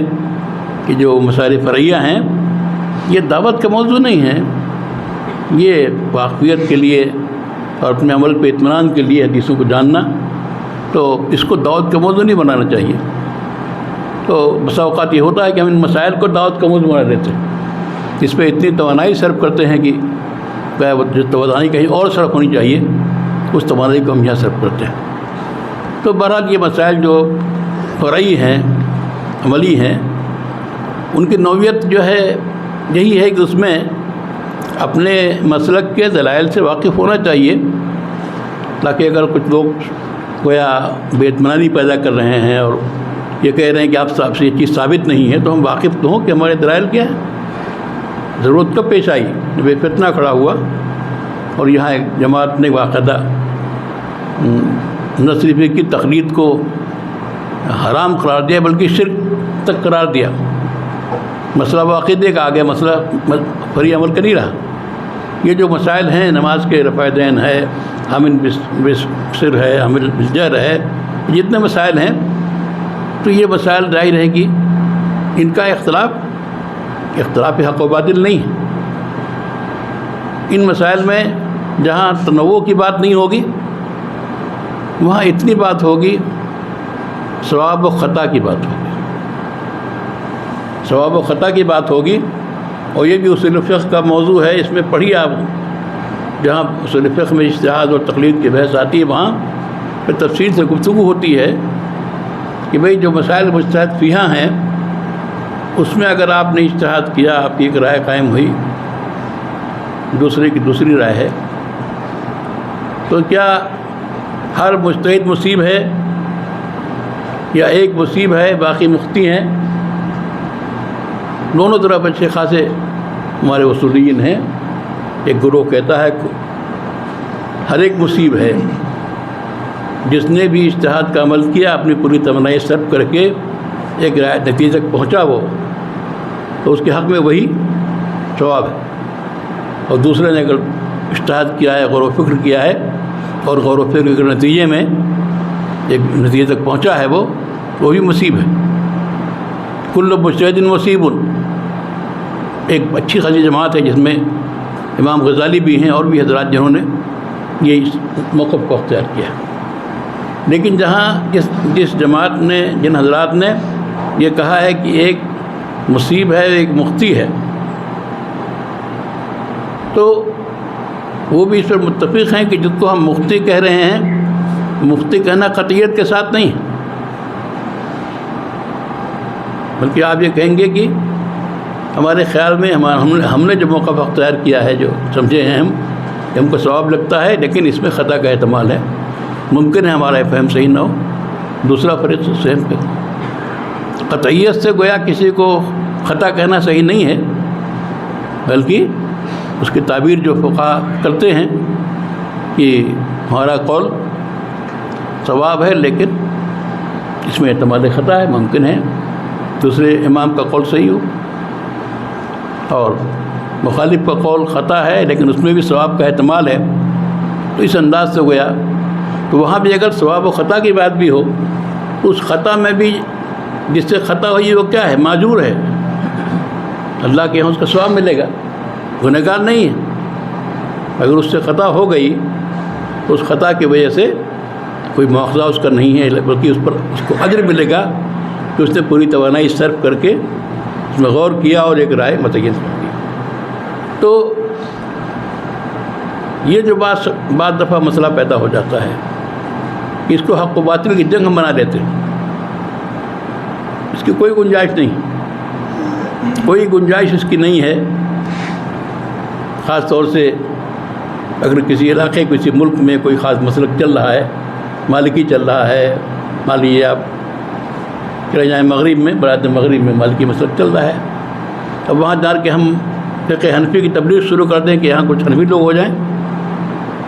کہ جو مسائل فرعیہ ہیں، یہ دعوت کا موضوع نہیں ہے، یہ واقفیت کے لیے اور اپنے عمل پہ اطمینان کے لیے حدیثوں کو جاننا، تو اس کو دعوت کا موضوع نہیں بنانا چاہیے۔ تو بسا اوقات یہ ہوتا ہے کہ ہم ان مسائل کو دعوت کا موضوع بنا دیتے ہیں، اس پہ اتنی توانائی صرف کرتے ہیں کہ جو توانائی کہیں اور صرف ہونی چاہیے اس توانائی کو ہم یہاں صرف کرتے ہیں۔ تو بہرحال یہ مسائل جو فرعی ہیں، عملی ہیں، ان کی نوعیت جو ہے یہی ہے کہ اس میں اپنے مسلک کے دلائل سے واقف ہونا چاہیے، تاکہ اگر کچھ لوگ گویا بے اطمینانی پیدا کر رہے ہیں اور یہ کہہ رہے ہیں کہ آپ صاحب سے یہ چیز ثابت نہیں ہے، تو ہم واقف تو ہوں کہ ہمارے دلائل کیا ہے۔ ضرورت کب پیش آئی جب ایک فتنہ کھڑا ہوا اور یہاں ایک جماعت نے باقاعدہ نہ صرف کی تقلید کو حرام قرار دیا بلکہ شرک تک قرار دیا۔ مسئلہ وہ عقیدے کا آگے مسئلہ فرعی عمل کا نہیں رہا۔ یہ جو مسائل ہیں نماز کے رفع دین ہے، حامل بسر ہے، حامل بسجر ہے، جتنے مسائل ہیں، تو یہ مسائل ظاہر ہے کہ ان کا اختلاف حق و باطل نہیں ہے۔ ان مسائل میں جہاں تنوع کی بات نہیں ہوگی وہاں اتنی بات ہوگی، ثواب و خطا کی بات ہوگی، ثواب و خطا کی بات ہوگی، اور یہ بھی اصول فقہ کا موضوع ہے۔ اس میں پڑھیے آپ، جہاں اصول فقہ میں اجتہاد اور تقلید کی بحث آتی ہے وہاں پھر تفصیل سے گفتگو ہوتی ہے کہ بھئی جو مسائل مجتہد فیہا ہیں اس میں اگر آپ نے اجتہاد کیا، آپ کی ایک رائے قائم ہوئی، دوسرے کی دوسری رائے ہے، تو کیا ہر مجتہد مصیب ہے یا ایک مصیب ہے باقی مختی ہیں؟ دونوں طرف اچھے خاصے ہمارے اصولیین ہیں. ایک گروہ کہتا ہے ہر ایک مصیب ہے، جس نے بھی اجتہاد کا عمل کیا، اپنی پوری توانائی صرف کر کے ایک نتیجے تک پہنچا وہ، تو اس کے حق میں وہی ثواب ہے. اور دوسرے نے اگر اجتہاد کیا ہے، غور و فکر کیا ہے، اور غور و فکر کے نتیجے میں ایک نتیجے تک پہنچا ہے وہ بھی مصیب ہے. کل مجتہد مصیب. ایک اچھی خاصی جماعت ہے جس میں امام غزالی بھی ہیں اور بھی حضرات جنہوں نے یہ موقف کو اختیار کیا. لیکن جہاں جس جماعت نے، جن حضرات نے یہ کہا ہے کہ ایک مصیب ہے، ایک مختی ہے، تو وہ بھی اس پر متفق ہیں کہ جس کو ہم مفتی کہہ رہے ہیں، مفتی کہنا قطعیت کے ساتھ نہیں، بلکہ آپ یہ کہیں گے کہ ہمارے خیال میں ہم نے جو موقف اختیار کیا ہے، جو سمجھے ہیں ہم کہ ہم کو ثواب لگتا ہے، لیکن اس میں خطا کا احتمال ہے، ممکن ہے ہمارا فہم صحیح نہ ہو، دوسرا فرق صحیح پہ. قطعیت سے گویا کسی کو خطا کہنا صحیح نہیں ہے، بلکہ اس کی تعبیر جو فقہا کرتے ہیں کہ ہمارا قول ثواب ہے، لیکن اس میں احتمال خطا ہے، ممکن ہے دوسرے امام کا قول صحیح ہو، اور مخالف کا قول خطا ہے لیکن اس میں بھی ثواب کا احتمال ہے. تو اس انداز سے گویا تو وہاں بھی اگر ثواب و خطا کی بات بھی ہو، اس خطا میں بھی جس سے خطا ہوئی وہ کیا ہے؟ معذور ہے، اللہ کے یہاں اس کا ثواب ملے گا، گنہگار نہیں ہے. اگر اس سے خطا ہو گئی تو اس خطا کی وجہ سے کوئی مواخذہ اس کا نہیں ہے، بلکہ اس کو اجر ملے گا کہ اس نے پوری توانائی صرف کر کے اس میں غور کیا اور ایک رائے متعین کی. تو یہ جو بعض دفعہ مسئلہ پیدا ہو جاتا ہے کہ اس کو حق و باطل کی جنگ ہم بنا دیتے ہیں، اس کی کوئی گنجائش نہیں، کوئی گنجائش اس کی نہیں ہے. خاص طور سے اگر کسی علاقے، کسی ملک میں کوئی خاص مسلک چل رہا ہے، مالکی چل رہا ہے، مان لیجیے آپ چلے جائیں مغرب میں، برات مغرب میں مالکی مسلک چل رہا ہے، اب وہاں جا کے ہم فقہ حنفی کی تبلیغ شروع کر دیں کہ یہاں کچھ حنفی لوگ ہو جائیں،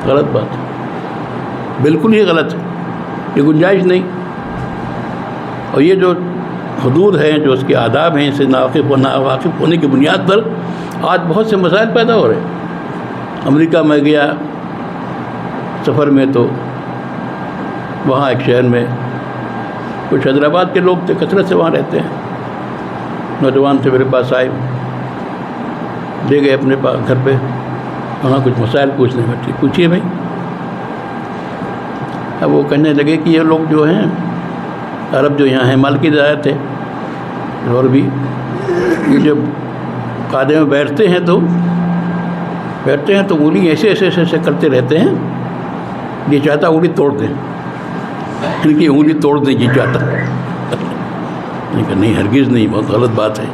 غلط بات ہے، بالکل ہی غلط ہے، یہ گنجائش نہیں. اور یہ جو حدود ہیں، جو اس کے آداب ہیں، اسے ناواقف ہونے کی بنیاد پر آج بہت سے مسائل پیدا ہو رہے ہیں. امریکہ میں گیا سفر میں، تو وہاں ایک شہر میں کچھ حیدرآباد کے لوگ تھے، کثرت سے وہاں رہتے ہیں، نوجوان تھے، میرے پاس آئے، لے گئے اپنے گھر پہ، وہاں کچھ مسائل پوچھنے میں. پوچھیے بھائی. اب وہ کہنے لگے کہ یہ لوگ جو ہیں عرب جو یہاں ہیں، مالکی ذرائع تھے، اور بھی یہ جب قعدے میں بیٹھتے ہیں تو انگلی ایسے کرتے رہتے ہیں، یہ چاہتا انگلی توڑ دیں، ان کی انگلی توڑ دیں یہ چاہتا. نہیں، ہرگز نہیں، بہت غلط بات ہے.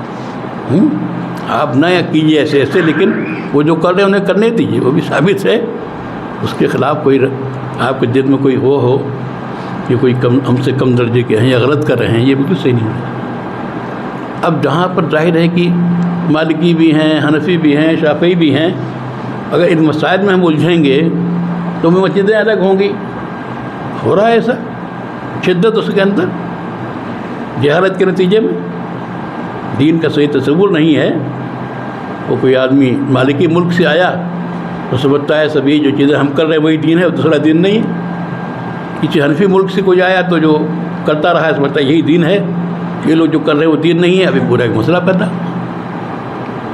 آپ نہ کیجیے ایسے، لیکن وہ جو کر رہے ہیں انہیں کرنے دیجیے، وہ بھی ثابت ہے. اس کے خلاف کوئی آپ کے دل میں کوئی ہو کہ کوئی ہم سے کم درجے کے ہیں یا غلط کر رہے ہیں، یہ بالکل صحیح نہیں ہے. اب جہاں پر ظاہر ہے کہ مالکی بھی ہیں، حنفی بھی ہیں، شافعی بھی ہیں، اگر ان مسائل میں ہم الجھیں گے تو مسجدیں الگ ہوں گی. ہو رہا ہے ایسا، شدت اس کے اندر، جہالت کے نتیجے میں دین کا صحیح تصور نہیں ہے. وہ کوئی آدمی مالکی ملک سے آیا تو سمجھتا ہے سبھی جو چیزیں ہم کر رہے ہیں وہی دین ہے، دوسرا دین نہیں ہے. کسی حنفی ملک سے کوئی آیا تو جو کرتا رہا ہے سمجھتا ہے یہی دین ہے، یہ لوگ جو کر رہے ہیں وہ دین نہیں ہے. ابھی پورا ایک مسئلہ پیدا.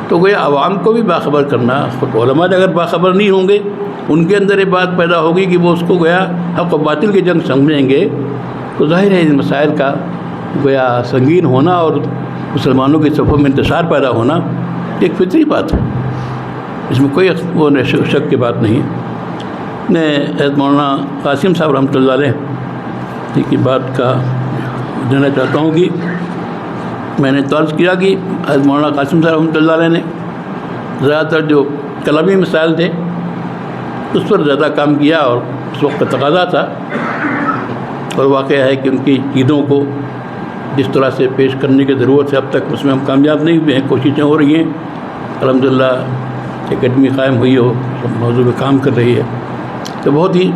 تو کوئی عوام کو بھی باخبر کرنا، علماء اگر باخبر نہیں ہوں گے، ان کے اندر یہ بات پیدا ہوگی کہ وہ اس کو گویا حق و باطل کی جنگ سمجھیں گے، تو ظاہر ہے ان مسائل کا گویا سنگین ہونا اور مسلمانوں کی صفوں میں انتشار پیدا ہونا ایک فطری بات ہے. اس میں کوئی وہ شک کی بات نہیں ہے. میں حضرت مولانا قاسم صاحب رحمۃ اللہ علیہ کی بات کا دینا چاہتا ہوں کہ میں نے طرز کیا کہ حضرت مولانا قاسم صاحب رحمۃ اللہ علیہ نے زیادہ تر جو کلامی مسائل تھے اس پر زیادہ کام کیا، اور اس وقت کا تقاضا تھا، اور واقعہ ہے کہ ان کی چیزوں کو جس طرح سے پیش کرنے کی ضرورت ہے اب تک اس میں ہم کامیاب نہیں ہوئے ہیں۔ کوششیں ہو رہی ہیں، الحمدللہ اکیڈمی قائم ہوئی ہو، موضوع پہ کام کر رہی ہے، تو بہت ہی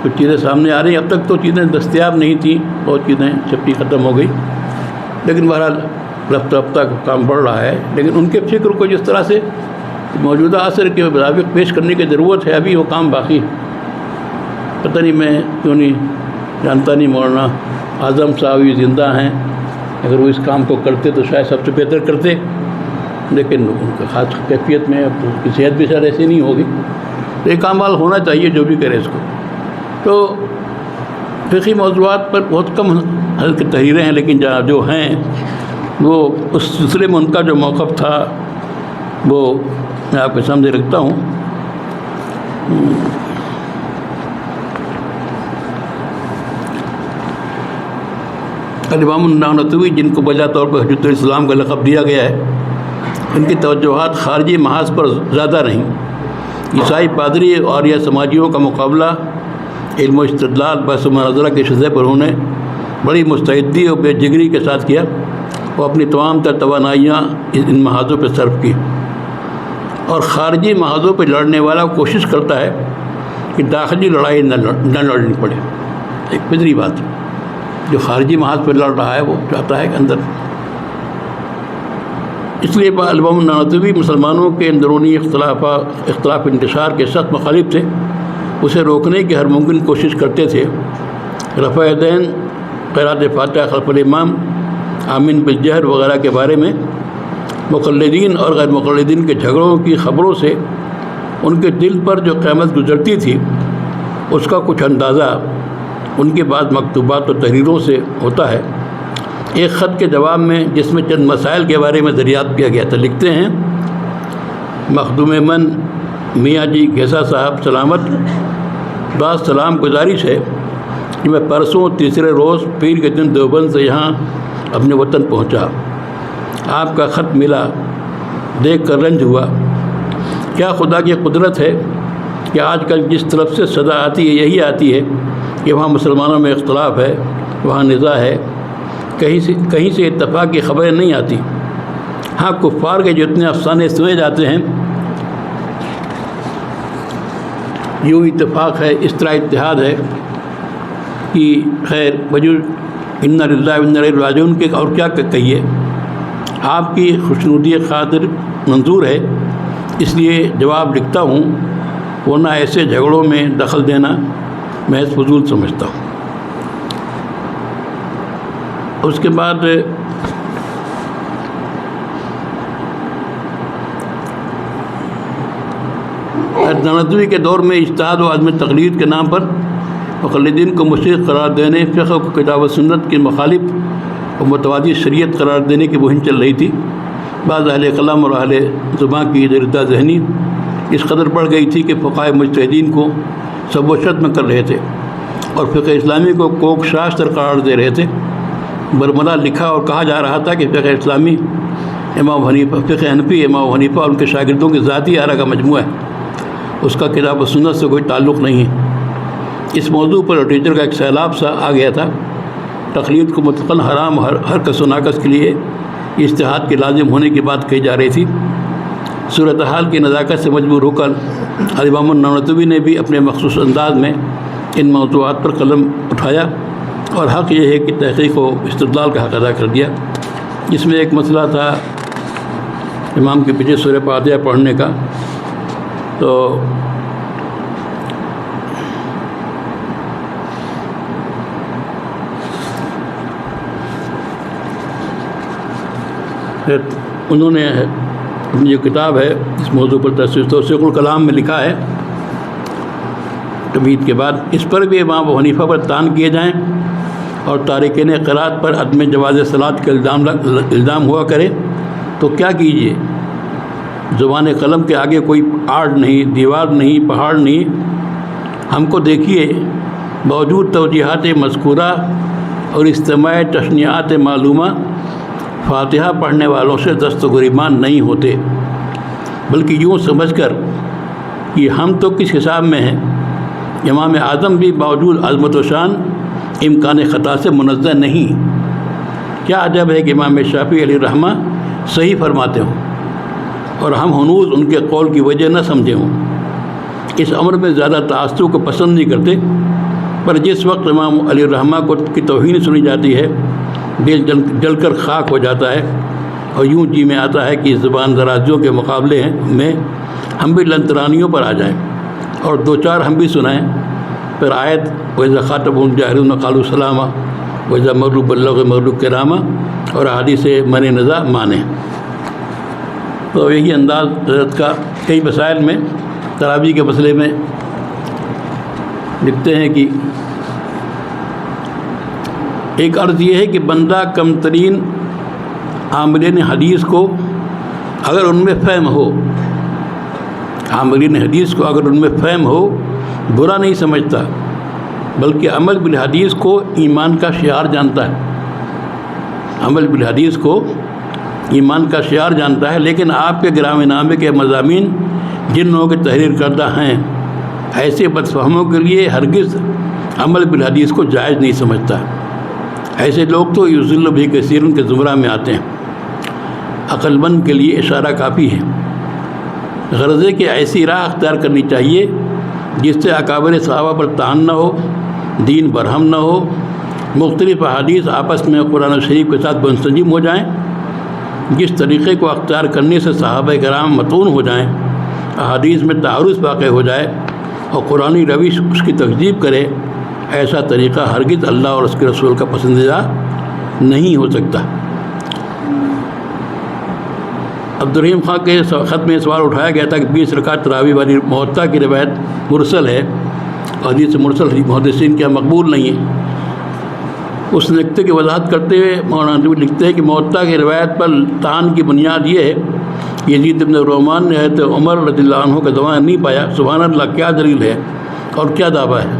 کچھ چیزیں سامنے آ رہی ہیں۔ اب تک تو چیزیں دستیاب نہیں تھیں، بہت چیزیں چھپی ختم ہو گئی، لیکن بہرحال رفتہ رفتہ کام بڑھ رہا ہے۔ لیکن ان کے فکر کو جس طرح سے موجودہ عصر کے مطابق پیش کرنے کی ضرورت ہے، ابھی وہ کام باقی ہے۔ پتہ نہیں میں کیوں نہیں جانتا نہیں، مولانا اعظم صاحب بھی زندہ ہیں، اگر وہ اس کام کو کرتے تو شاید سب سے بہتر کرتے، لیکن ان کا خاص کیفیت میں اب اس کی صحت بھی شاید ایسی نہیں ہوگی، تو یہ کام حل ہونا چاہیے جو بھی کرے اس کو۔ تو فقہی موضوعات پر بہت کم حل کی تحریریں ہیں، لیکن جو ہیں وہ اس سلسلے میں ان کا جو موقف تھا وہ میں آپ کے سامنے رکھتا ہوں۔ امام النانوتوی، جن کو بجا طور پر حجۃ الاسلام کا لقب دیا گیا ہے، ان کی توجہات خارجی محاذ پر زیادہ رہیں۔ عیسائی پادری اور یا سماجیوں کا مقابلہ علم و استدلال بحث و مناظرہ کی سطح پر انہوں نے بڑی مستعدی اور بے جگری کے ساتھ کیا، وہ اپنی تمام تر توانائیاں ان محاذوں پہ صرف کی، اور خارجی محاذوں پہ لڑنے والا کوشش کرتا ہے کہ داخلی لڑائی نہ لڑنی پڑے۔ ایک فطری بات، جو خارجی محاذ پہ لڑ رہا ہے وہ چاہتا ہے کہ اندر، اس لیے امام النانوتوی مسلمانوں کے اندرونی اختلاف انتشار کے سخت مخالف تھے، اسے روکنے کی ہر ممکن کوشش کرتے تھے۔ رفع یدین، قرأت فاتحہ خلف الامام، آمین بالجہر وغیرہ کے بارے میں مقلدین اور غیر مقلدین کے جھگڑوں کی خبروں سے ان کے دل پر جو قیامت گزرتی تھی اس کا کچھ اندازہ ان کے بعد مکتوبات و تحریروں سے ہوتا ہے۔ ایک خط کے جواب میں جس میں چند مسائل کے بارے میں دریافت کیا گیا تھا، لکھتے ہیں: مخدوم من میاں جی گھیسا صاحب سلامت، بعض سلام گزارش ہے کہ میں پرسوں تیسرے روز پیر کے دن دیوبند سے یہاں اپنے وطن پہنچا۔ آپ کا خط ملا، دیکھ کر رنج ہوا۔ کیا خدا کی قدرت ہے کہ آج کل جس طرف سے صدا آتی ہے یہی آتی ہے کہ وہاں مسلمانوں میں اختلاف ہے، وہاں نزاع ہے، کہیں سے اتفاق کی خبریں نہیں آتی۔ ہاں کفار کے جتنے افسانے سنے جاتے ہیں، یوں اتفاق ہے، اس طرح اتحاد ہے کہ خیر وجود انا للہ و انا الیہ راجعون کے اور کیا کہیے۔ آپ کی خوشنودی خاطر منظور ہے، اس لیے جواب لکھتا ہوں، ورنہ ایسے جھگڑوں میں دخل دینا محض فضول سمجھتا ہوں۔ اس کے بعد نانوتوی کے دور میں اجتہاد و عدم تقلید کے نام پر مقلدین کو مشرک قرار دینے، فقہ کو کتاب و سنت کے مخالف اور متوازی شریعت قرار دینے کی مہم چل رہی تھی۔ بعض اہل قلم اور اہل زبان کی ردہ ذہنی اس قدر بڑھ گئی تھی کہ فقہائے مجتہدین کو سب و شتم کر رہے تھے اور فقہ اسلامی کو کوک شاستر قرار دے رہے تھے۔ برملا لکھا اور کہا جا رہا تھا کہ فقہ اسلامی امام حنیفہ، فقہ حنفی امام حنیفہ اور ان کے شاگردوں کی ذاتی آراء کا مجموعہ ہے، اس کا کتاب و سنت سے کوئی تعلق نہیں ہے۔ اس موضوع پر لٹریچر کا ایک سیلاب سا آ گیا تھا۔ تقلید کو مطلقاً حرام، ہر کس و ناقص کے لیے اجتہاد کے لازم ہونے کی بات کہی جا رہی تھی۔ صورتحال کی نزاکت سے مجبور ہو کر امام النانوتوی نے بھی اپنے مخصوص انداز میں ان موضوعات پر قلم اٹھایا، اور حق یہ ہے کہ تحقیق و استدلال کا حق ادا کر دیا۔ جس میں ایک مسئلہ تھا امام کے پیچھے سورہ فاتحہ پڑھنے کا، تو انہوں نے اپنی جو کتاب ہے اس موضوع پر توثیق الکلام میں لکھا ہے تمہید کے بعد، اس پر بھی امام ابو حنیفہ پر طعن کیے جائیں اور تارکین قرات پر عدم جواز صلاۃ کا الزام ہوا کرے تو کیا کیجیے؟ زبان قلم کے آگے کوئی آڑ نہیں، دیوار نہیں، پہاڑ نہیں۔ ہم کو دیکھیے، باوجود توجیہات مذکورہ اور استماع تشنیعات معلومہ، فاتحہ پڑھنے والوں سے دستگریبان نہیں ہوتے، بلکہ یوں سمجھ کر کہ ہم تو کس حساب میں ہیں۔ امام اعظم بھی باوجود عظمت و شان امکان خطا سے منزہ نہیں۔ کیا عجب ہے کہ امام شافعی علیہ الرحمہ صحیح فرماتے ہوں اور ہم ہنوز ان کے قول کی وجہ نہ سمجھے ہوں۔ اس امر میں زیادہ تعصب کو پسند نہیں کرتے، پر جس وقت امام علیہ الرحمہ کی توہین سنی جاتی ہے دل جل کر خاک ہو جاتا ہے، اور یوں جی میں آتا ہے کہ زبان درازیوں کے مقابلے میں ہم بھی لنترانیوں پر آ جائیں اور دو چار ہم بھی سنائیں، پھر آیت وَإِذَا خَاطَبَهُمُ الْجَاهِلُونَ قَالُوا سَلَامًا وَإِذَا مَرُّوا بِاللَّغْوِ مَرُّوا كِرَامًا، اور حدیث من نزا مانیں۔ تو یہی انداز حضرت کا کئی مسائل میں تراویح کے مسئلے میں لکھتے ہیں کہ ایک عرض یہ ہے کہ بندہ کم ترین عاملین حدیث کو اگر ان میں فہم ہو، عاملین حدیث کو اگر ان میں فہم ہو برا نہیں سمجھتا، بلکہ عمل بالحدیث کو ایمان کا شعار جانتا ہے، عمل بالحدیث کو ایمان کا شعار جانتا ہے۔ لیکن آپ کے گرام نامے کے مضامین جن لوگوں کے تحریر کردہ ہیں، ایسے بدفہموں کے لیے ہرگز عمل بالحدیث کو جائز نہیں سمجھتا۔ ایسے لوگ تو یضل بھی کثیرن کے زمرہ میں آتے ہیں۔ عقل مند کے لیے اشارہ کافی ہے، غرض ہے کہ ایسی راہ اختیار کرنی چاہیے جس سے اکابر صحابہ پر طعن نہ ہو، دین برہم نہ ہو، مختلف احادیث آپس میں قرآن و شریف کے ساتھ منسجم ہو جائیں، جس طریقے کو اختیار کرنے سے صحابہ کرام متون ہو جائیں، احادیث میں تعارض واقع ہو جائے اور قرآنی روش اس کی تکذیب کرے، ایسا طریقہ ہرگز اللہ اور اس کے رسول کا پسندیدہ نہیں ہو سکتا۔ عبدالرحیم خان کے خط میں سوال اٹھایا گیا تھا کہ 20 رکعت تراویح والی موطا کی روایت مرسل ہے، حدیث مرسل محدثین کے مقبول نہیں ہے۔ اس نقطے کی وضاحت کرتے ہوئے مولانا ندوی لکھتے ہیں کہ موطا کی روایت پر طعن کی بنیاد یہ ہے، یزید بن رومان نے حضرت عمر رضی اللہ عنہ کا دعویٰ نہیں پایا۔ سبحان اللہ، کیا دلیل ہے اور کیا دعویٰ ہے؟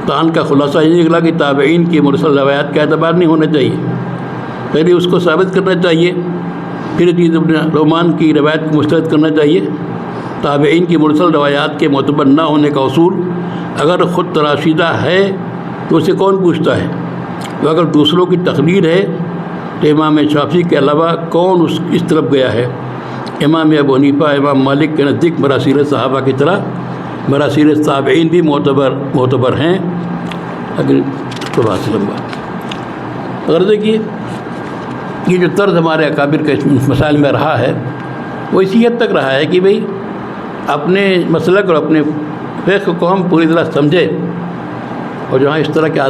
طعن کا خلاصہ یہ نکلا کہ تابعین کی مرسل روایت کا اعتبار نہیں ہونا چاہیے، پہلے اس کو ثابت کرنا چاہیے، پھر یزید بن رومان کی روایت کو مسترد کرنا چاہیے۔ تابعین کی مرسل روایات کے معتبر نہ ہونے کا اصول اگر خود تراشیدہ ہے تو اسے کون پوچھتا ہے؟ وہ اگر دوسروں کی تقریر ہے تو امام شافعی کے علاوہ کون اس طرف گیا ہے؟ امام ابو حنیفہ، امام مالک کے نزدیک مراسیل صحابہ کی طرح مراسیل تابعین بھی معتبر ہیں۔ اگر صبح سے لمبا غرض ہے کہ یہ جو طرز ہمارے اکابر کے مسائل میں رہا ہے وہ اسی حد تک رہا ہے کہ بھئی اپنے مسلک اور اپنے فقہ کو ہم پوری طرح سمجھے، اور جہاں اس طرح کے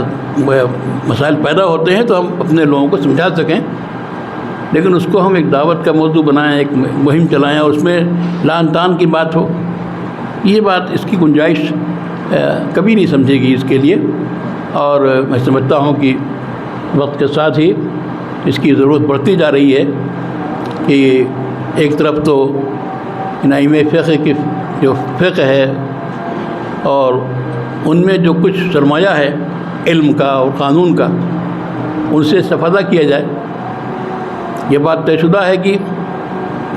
مسائل پیدا ہوتے ہیں تو ہم اپنے لوگوں کو سمجھا سکیں، لیکن اس کو ہم ایک دعوت کا موضوع بنائیں، ایک مہم چلائیں اور اس میں لعن طعن کی بات ہو، یہ بات اس کی گنجائش کبھی نہیں سمجھے گی اس کے لیے۔ اور میں سمجھتا ہوں کہ وقت کے ساتھ ہی اس کی ضرورت بڑھتی جا رہی ہے کہ ایک طرف تو ائمہ فقہ کی جو فقہ ہے اور ان میں جو کچھ سرمایہ ہے علم کا اور قانون کا، ان سے استفادہ کیا جائے۔ یہ بات طے شدہ ہے کہ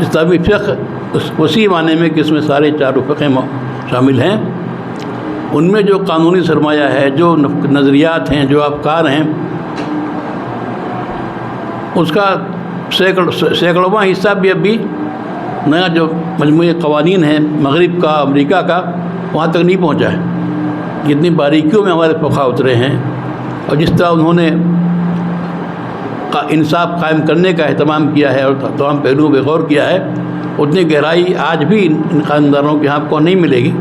اسلامی فقہ اسی معنی میں کہ اس میں سارے چاروں فقہ شامل ہیں، ان میں جو قانونی سرمایہ ہے، جو نظریات ہیں، جو افکار ہیں، اس کا سینکڑواں حصہ بھی ابھی نیا جو مجموعی قوانین ہیں مغرب کا، امریکہ کا، وہاں تک نہیں پہنچا ہے۔ جتنی باریکیوں میں ہمارے فقہ اترے ہیں اور جس طرح انہوں نے انصاف قائم کرنے کا اہتمام کیا ہے اور تمام پہلوؤں پہ غور کیا ہے، اتنی گہرائی آج بھی ان خاندانوں کے یہاں آپ کو نہیں ملے گی۔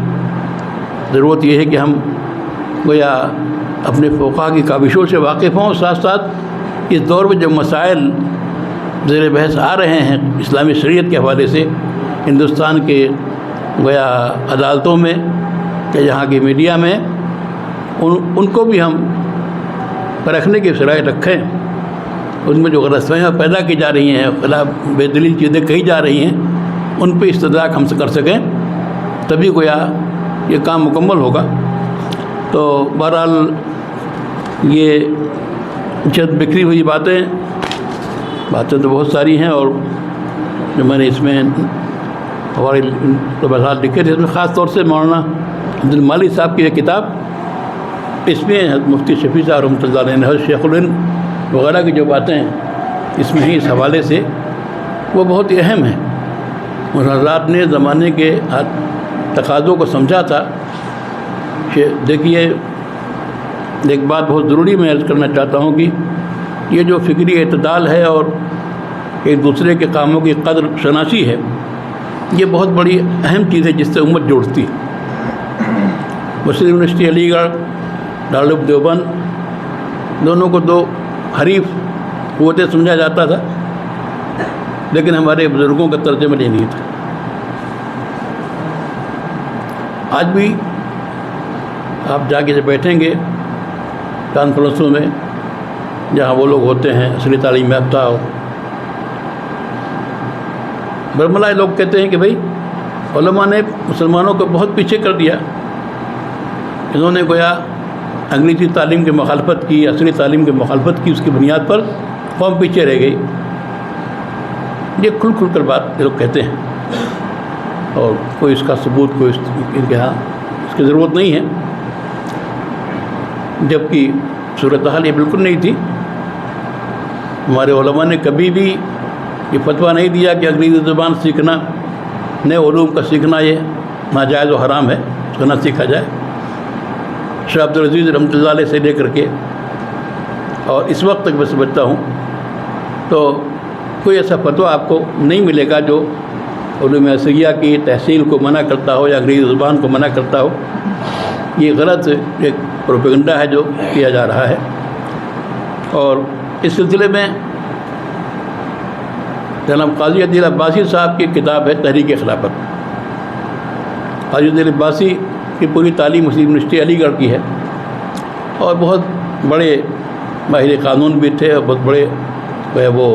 ضرورت یہ ہے کہ ہم گویا اپنے فقہ کی کاوشوں سے واقف ہوں، ساتھ ساتھ اس دور میں جو مسائل زیر بحث آ رہے ہیں اسلامی شریعت کے حوالے سے ہندوستان کے گویا عدالتوں میں یا یہاں کی میڈیا میں، ان کو بھی ہم پرکھنے کی شرائط رکھیں۔ ان میں جو غلط فہمیاں پیدا کی جا رہی ہیں، خلاف بے دلیل چیزیں کہی جا رہی ہیں، ان پہ استدراک ہم سے کر سکیں، تبھی گویا یہ کام مکمل ہوگا۔ تو بہرحال یہ چند بکھری ہوئی باتیں باتیں تو بہت ساری ہیں، اور جو میں نے اس میں ہمارے بحثات لکھے تھے اس میں خاص طور سے مولانا عبدالمالی صاحب کی یہ کتاب، اس میں مفتی شفیع صاحب رحمۃ اللہ علیہ نے شیخ الہند وغیرہ کی جو باتیں ہیں اس میں ہی اس حوالے سے وہ بہت ہی اہم ہیں۔ ان حضرات نے زمانے کے تقاضوں کو سمجھا تھا کہ دیکھیے، ایک بات بہت ضروری میں عرض کرنا چاہتا ہوں کہ یہ جو فکری اعتدال ہے اور ایک دوسرے کے کاموں کی قدر شناسی ہے، یہ بہت بڑی اہم چیز ہے جس سے امت جوڑتی ہے۔ مسلم یونیورسٹی علی گڑھ، دارالعلوم دیوبند، دونوں کو دو حریف قوتیں سمجھا جاتا تھا، لیکن ہمارے بزرگوں کا طرز عمل یہ نہیں تھا۔ آج بھی آپ جا کے جب بیٹھیں گے کانفرنسوں میں جہاں وہ لوگ ہوتے ہیں اصلی تعلیم یافتہ ہو، برملا لوگ کہتے ہیں کہ بھائی علماء نے مسلمانوں کو بہت پیچھے کر دیا، انہوں نے گویا انگریزی تعلیم کی مخالفت کی، اصلی تعلیم کی مخالفت کی، اس کی بنیاد پر قوم پیچھے رہ گئی۔ یہ کھل کھل کر بات یہ لوگ کہتے ہیں، اور کوئی اس کا ثبوت، کوئی ان کے ہاں اس کی ضرورت نہیں ہے، جبکہ صورتحال یہ بالکل نہیں تھی۔ ہمارے علماء نے کبھی بھی یہ فتویٰ نہیں دیا کہ انگریزی زبان سیکھنا، نئے علوم کا سیکھنا یہ ناجائز و حرام ہے، اس کو نہ سیکھا جائے۔ شاہ عبدالعزیز رحمۃ اللہ علیہ سے لے کر کے اور اس وقت تک میں سمجھتا ہوں تو کوئی ایسا فتویٰ آپ کو نہیں ملے گا جو علوم عصریہ کی تحصیل کو منع کرتا ہو یا انگریزی زبان کو منع کرتا ہو۔ یہ غلط ایک پروپیگنڈا ہے جو کیا جا رہا ہے۔ اور اس سلسلے میں جناب قاضی عدیل عباسی صاحب کی کتاب ہے تحریک خلافت۔ قاضی عدیل عباسی کی پوری تعلیم مسلم یونیورسٹی علی گڑھ کی ہے، اور بہت بڑے ماہر قانون بھی تھے، اور بہت بڑے وہ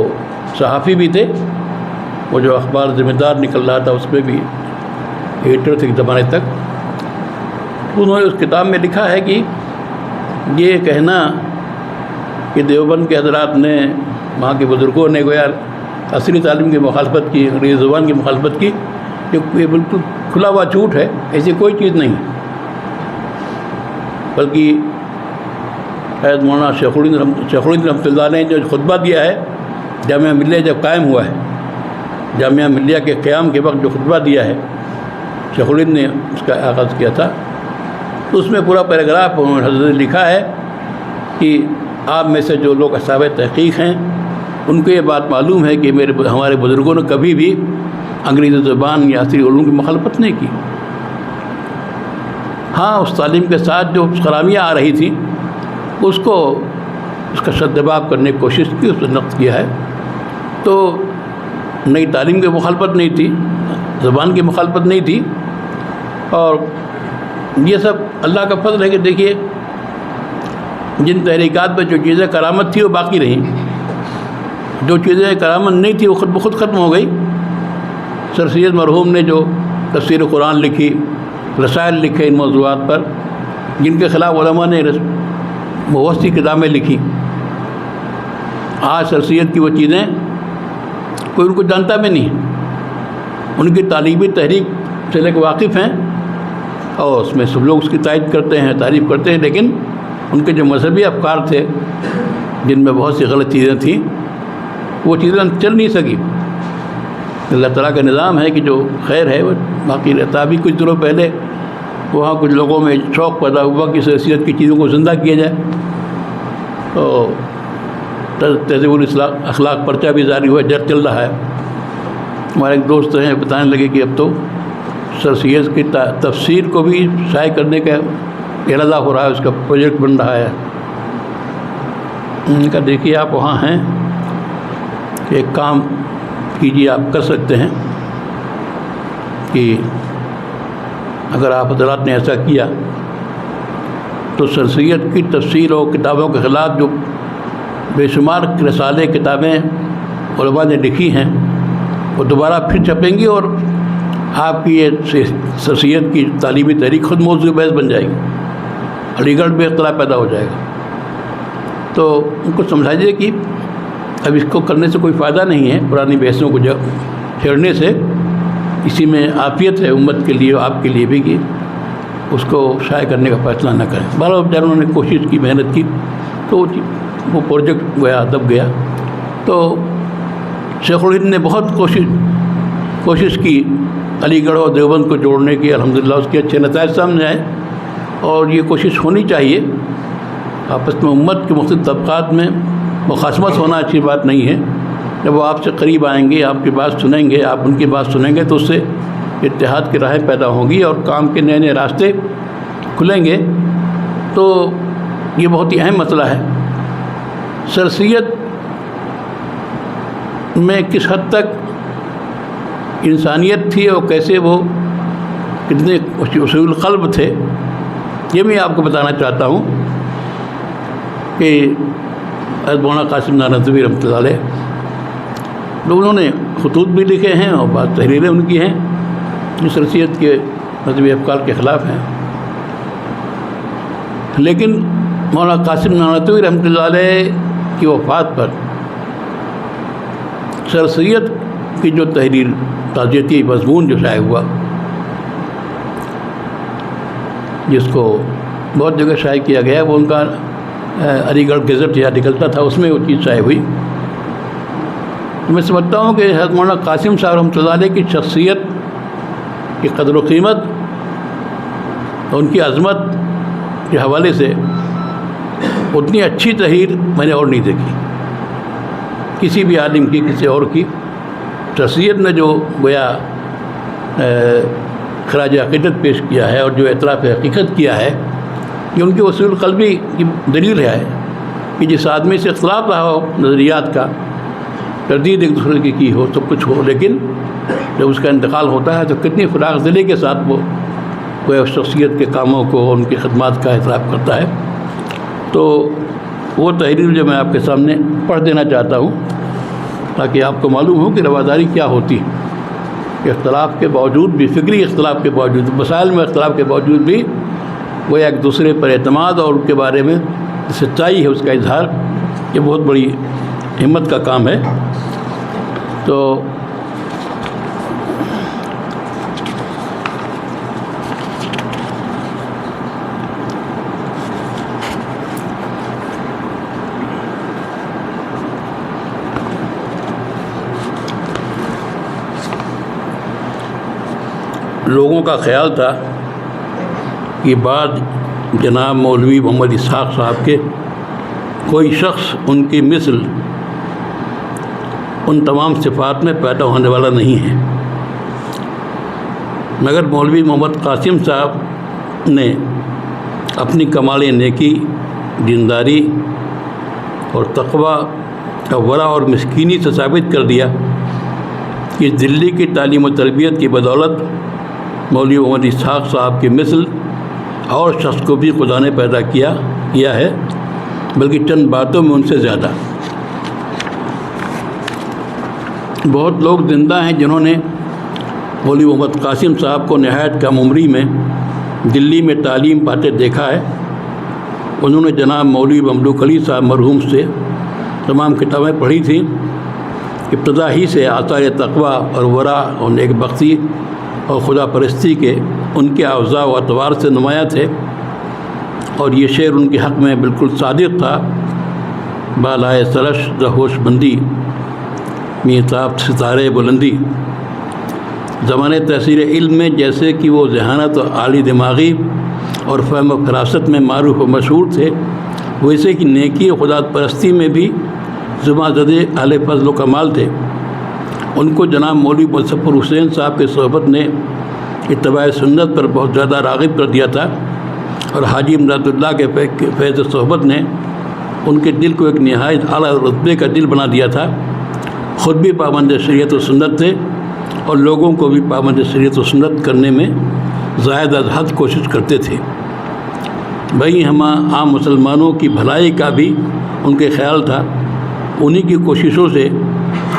صحافی بھی تھے۔ وہ جو اخبار ذمہ دار نکل رہا تھا اس میں بھی ایڈیٹر تھے ایک زمانے تک۔ انہوں نے اس کتاب میں لکھا ہے کہ یہ کہنا کہ دیوبند کے حضرات نے، وہاں کے بزرگوں نے گویا اصلی تعلیم کی مخالفت کی، انگریزی زبان کی مخالفت کی، یہ بالکل کھلا ہوا جھوٹ ہے، ایسی کوئی چیز نہیں۔ بلکہ شاید مولانا شیخ الہند رحمۃ اللہ نے جو خطبہ دیا ہے جامعہ ملیہ جب قائم ہوا ہے، جامعہ ملیہ کے قیام کے وقت جو خطبہ دیا ہے شیخ الہند نے اس کا آغاز کیا تھا، تو اس میں پورا پیراگراف حضرت نے لکھا ہے کہ آپ میں سے جو لوگ اصحاب تحقیق ہیں ان کو یہ بات معلوم ہے کہ ہمارے بزرگوں نے کبھی بھی انگریزی زبان یا اصلی علوم کی مخالفت نہیں کی۔ ہاں، اس تعلیم کے ساتھ جو خرامیاں آ رہی تھیں اس کا شدباب کرنے کی کوشش کی، اس پر نقد کیا ہے۔ تو نئی تعلیم کی مخالفت نہیں تھی، زبان کی مخالفت نہیں تھی، اور یہ سب اللہ کا فضل ہے کہ دیکھیے جن تحریکات میں جو چیزیں کرامت تھی وہ باقی رہیں، جو چیزیں کرامت نہیں تھی وہ خود بخود ختم ہو گئی۔ سر سید مرحوم نے جو تفسیر قرآن لکھی، رسائل لکھے ان موضوعات پر، جن کے خلاف علماء نے وسطی کتابیں لکھی، آج سر سید کی وہ چیزیں کوئی ان کو جانتا بھی نہیں، ان کی تعلیمی تحریک سے لے کے واقف ہیں، اور اس میں سب لوگ اس کی تائید کرتے ہیں، تعریف کرتے ہیں، لیکن ان کے جو مذہبی افکار تھے جن میں بہت سی غلط چیزیں تھیں وہ چیزیں چل نہیں سکی۔ اللہ تعالیٰ کا نظام ہے کہ جو خیر ہے وہ باقی رہتا۔ ابھی کچھ دنوں پہلے وہاں کچھ لوگوں میں شوق پیدا ہوا کہ حیثیت کی چیزوں کو زندہ کیا جائے، تو تہذیب الاخلاق پرچہ بھی جاری ہوا، جر چل رہا ہے۔ ہمارے ایک دوست ہیں بتانے لگے کہ اب تو سر سید کی تفسیر کو بھی شائع کرنے کا ارادہ ہو رہا ہے، اس کا پروجیکٹ بن رہا ہے۔ ان کا دیکھیے آپ وہاں ہیں، ایک کام کیجیے، آپ کر سکتے ہیں کہ اگر آپ حضرات نے ایسا کیا تو سر سید کی تفسیر اور کتابوں کے خلاف جو بے شمار رسالے کتابیں علماء نے لکھی ہیں وہ دوبارہ پھر چھپیں گی، اور آپ کی یہ سر سید کی تعلیمی تحریک خود موضوع بحث بن جائے گی، علی گڑھ میں اختلاف پیدا ہو جائے گا۔ تو ان کو سمجھائیے کہ اب اس کو کرنے سے کوئی فائدہ نہیں ہے، پرانی بحثوں کو جب چھیڑنے سے، اسی میں عافیت ہے امت کے لیے اور آپ کے لیے بھی کہ اس کو شائع کرنے کا فیصلہ نہ کریں۔ بہرحال بیچاروں نے کوشش کی، محنت کی، تو وہ پروجیکٹ گیا، دب گیا۔ تو شیخ الہند نے بہت کوشش کی علی گڑھ اور دیوبند کو جوڑنے کی، الحمدللہ اس کے اچھے نتائج سامنے آئے، اور یہ کوشش ہونی چاہیے۔ آپس میں امت کے مختلف طبقات میں مخاصمت ہونا اچھی بات نہیں ہے۔ جب وہ آپ سے قریب آئیں گے، آپ کی بات سنیں گے، آپ ان کی بات سنیں گے، تو اس سے اتحاد کی راہیں پیدا ہوں گی اور کام کے نئے نئے راستے کھلیں گے۔ تو یہ بہت ہی اہم مسئلہ ہے۔ سرسید میں کس حد تک انسانیت تھی اور کیسے وہ کتنے اصول قلب تھے، یہ میں آپ کو بتانا چاہتا ہوں کہ حضرت مولانا قاسم نانوتوی رحمۃ اللہ علیہ، تو انہوں نے خطوط بھی لکھے ہیں اور بعض تحریریں ان کی ہیں جو سرسید کے مذہبی افکار کے خلاف ہیں، لیکن مولانا قاسم نانوتوی رحمۃ اللہ علیہ کی وفات پر سرسید کی جو تحریر تعزیتی مضمون جو شائع ہوا، جس کو بہت جگہ شائع کیا گیا، وہ ان کا علی گڑھ گزٹ یا نکلتا تھا، اس میں وہ چیز شائع ہوئی۔ میں سمجھتا ہوں کہ حضرت مولانا قاسم صاحب رحمۃ اللہ علیہ کی شخصیت کی قدر و قیمت اور ان کی عظمت کے حوالے سے اتنی اچھی تحریر میں نے اور نہیں دیکھی کسی بھی عالم کی، کسی اور کی۔ شخصیت نے جو گویا خراج عقیدت پیش کیا ہے اور جو اعتراف حقیقت کیا ہے، یہ ان کی اصول قلبی کی دلیل ہے کہ جس آدمی سے اختلاف رہا ہو نظریات کا، تردید ایک دوسرے کی ہو، سب کچھ ہو، لیکن جب اس کا انتقال ہوتا ہے تو کتنی فراغ دلی کے ساتھ وہ شخصیت کے کاموں کو، ان کی خدمات کا اعتراف کرتا ہے۔ تو وہ تحریر جو میں آپ کے سامنے پڑھ دینا چاہتا ہوں تاکہ آپ کو معلوم ہو کہ رواداری کیا ہوتی ہے، کہ اختلاف کے باوجود بھی، فکری اختلاف کے باوجود، مسائل میں اختلاف کے باوجود بھی وہ ایک دوسرے پر اعتماد اور ان کے بارے میں سچائی ہے اس کا اظہار، یہ بہت بڑی ہمت کا کام ہے۔ تو لوگوں کا خیال تھا کہ بعد جناب مولوی محمد اسحاق صاحب کے کوئی شخص ان کی مثل ان تمام صفات میں پیدا ہونے والا نہیں ہے، مگر مولوی محمد قاسم صاحب نے اپنی کمال نیکی، دینداری اور تقوی کا ورع اور مسکینی سے ثابت کر دیا کہ دلی کی تعلیم و تربیت کی بدولت مولوی محمد اسحاق صاحب کی مثل اور شخص کو بھی خدا نے پیدا کیا ہے، بلکہ چند باتوں میں ان سے زیادہ۔ بہت لوگ زندہ ہیں جنہوں نے مولوی محمد قاسم صاحب کو نہایت کم عمری میں دلی میں تعلیم پاتے دیکھا ہے۔ انہوں نے جناب مولوی مملوک علی صاحب مرحوم سے تمام کتابیں پڑھی تھیں۔ ابتدا ہی سے آثار تقوی اور ورع اور نیک بختی اور خدا پرستی کے ان کے اوضاع و اطوار سے نمایاں تھے، اور یہ شعر ان کے حق میں بالکل صادق تھا۔ بالائے سرش ہوش بندی میتاب ستارے بلندی، زمانے تحصیل علم میں جیسے کہ وہ ذہانت و عالی دماغی اور فہم و فراست میں معروف و مشہور تھے، ویسے کہ نیکی و خدا پرستی میں بھی زباں زدے اہل فضل و کمال تھے۔ ان کو جناب مولوی مظفر حسین صاحب کی صحبت نے اتباع سنت پر بہت زیادہ راغب کر دیا تھا، اور حاجی امداد اللہ کے فیض صحبت نے ان کے دل کو ایک نہایت اعلیٰ رتبے کا دل بنا دیا تھا۔ خود بھی پابند شریعت و سنت تھے اور لوگوں کو بھی پابند شریعت و سنت کرنے میں زائد از حد کوشش کرتے تھے۔ بھئی ہم عام مسلمانوں کی بھلائی کا بھی ان کے خیال تھا۔ انہی کی کوششوں سے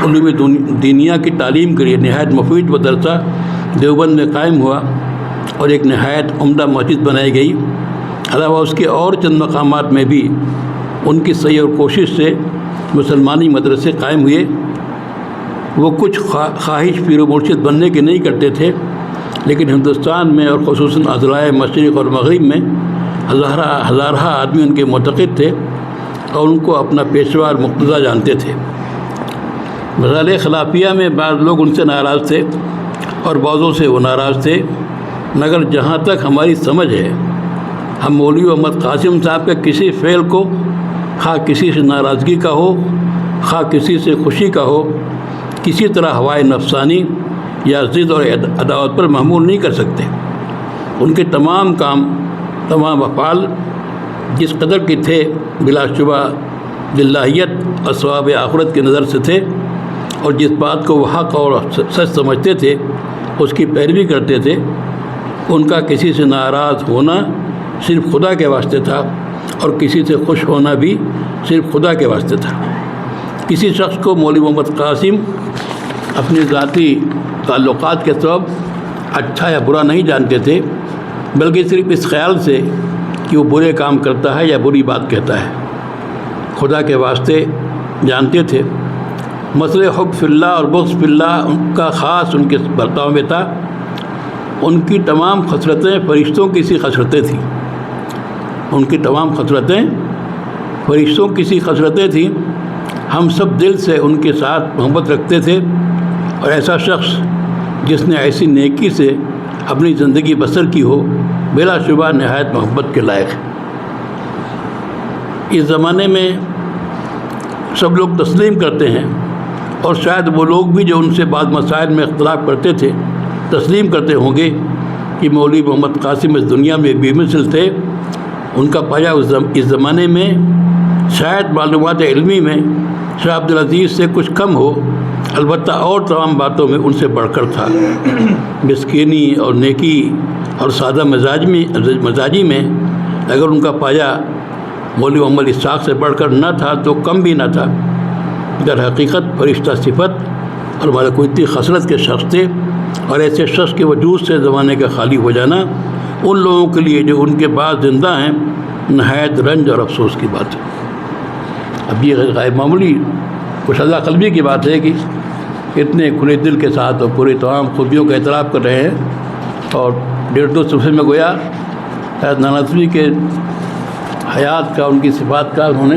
علوم دینیا کی تعلیم کے لیے نہایت مفید مدرسہ دیوبند میں قائم ہوا اور ایک نہایت عمدہ مسجد بنائی گئی۔ علاوہ اس کے اور چند مقامات میں بھی ان کی سعی اور کوشش سے مسلمانی مدرسے قائم ہوئے، وہ کچھ خواہش پیر و مرشد بننے کے نہیں کرتے تھے، لیکن ہندوستان میں اور خصوصاً اضلاع مشرق اور مغرب میں ہزارہ آدمی ان کے معتقد تھے اور ان کو اپنا پیشوا اور مقتدی جانتے تھے۔ مسائل خلافیہ میں بعض لوگ ان سے ناراض تھے اور بعضوں سے وہ ناراض تھے، مگر جہاں تک ہماری سمجھ ہے، ہم مولوی محمد قاسم صاحب کے کسی فعل کو خواہ کسی سے ناراضگی کا ہو خواہ کسی سے خوشی کا ہو کسی طرح ہوائے نفسانی یا ضد اور عداوت پر محمول نہیں کر سکتے۔ ان کے تمام کام، تمام افعال جس قدر کے تھے بلا شبہ للہیت اور ثواب آخرت کی نظر سے تھے، اور جس بات کو وہ حق اور سچ سمجھتے تھے اس کی پیروی کرتے تھے۔ ان کا کسی سے ناراض ہونا صرف خدا کے واسطے تھا اور کسی سے خوش ہونا بھی صرف خدا کے واسطے تھا۔ کسی شخص کو مولوی محمد قاسم اپنے ذاتی تعلقات کے سبب اچھا یا برا نہیں جانتے تھے، بلکہ صرف اس خیال سے کہ وہ برے کام کرتا ہے یا بری بات کہتا ہے، خدا کے واسطے جانتے تھے۔ مسئلہ حب فی اللہ اور بغض فی اللہ ان کا خاص ان کے برتاؤ میں تھا۔ ان کی تمام خصلتیں فرشتوں کی سی خصلتیں تھیں، ان کی تمام خصلتیں فرشتوں کی سی خصلتیں تھیں۔ ہم سب دل سے ان کے ساتھ محبت رکھتے تھے، اور ایسا شخص جس نے ایسی نیکی سے اپنی زندگی بسر کی ہو بلا شبہ نہایت محبت کے لائق ہے۔ اس زمانے میں سب لوگ تسلیم کرتے ہیں، اور شاید وہ لوگ بھی جو ان سے بعض مسائل میں اختلاف کرتے تھے تسلیم کرتے ہوں گے کہ مولوی محمد قاسم اس دنیا میں بے مثل تھے۔ ان کا پایہ اس زمانے میں شاید معلومات علمی میں شاہ عبدالعزیز سے کچھ کم ہو، البتہ اور تمام باتوں میں ان سے بڑھ کر تھا۔ مسکینی اور نیکی اور سادہ مزاجی میں اگر ان کا پایہ مولوی محمد اسحاق سے بڑھ کر نہ تھا تو کم بھی نہ تھا۔ در حقیقت فرشتہ صفت اور ملکوتی خصلت کے شخص تھے، اور ایسے شخص کے وجود سے زمانے کا خالی ہو جانا ان لوگوں کے لیے جو ان کے بعد زندہ ہیں نہایت رنج اور افسوس کی بات ہے۔ اب یہ غیر معمولی کشادہ قلبی کی بات ہے کہ اتنے کھلے دل کے ساتھ اور پوری تمام خوبیوں کا اعتراف کر رہے ہیں، اور 1.5 صفحے میں گویا حضرت نانوتوی کے حیات کا، ان کی صفات کا انہوں نے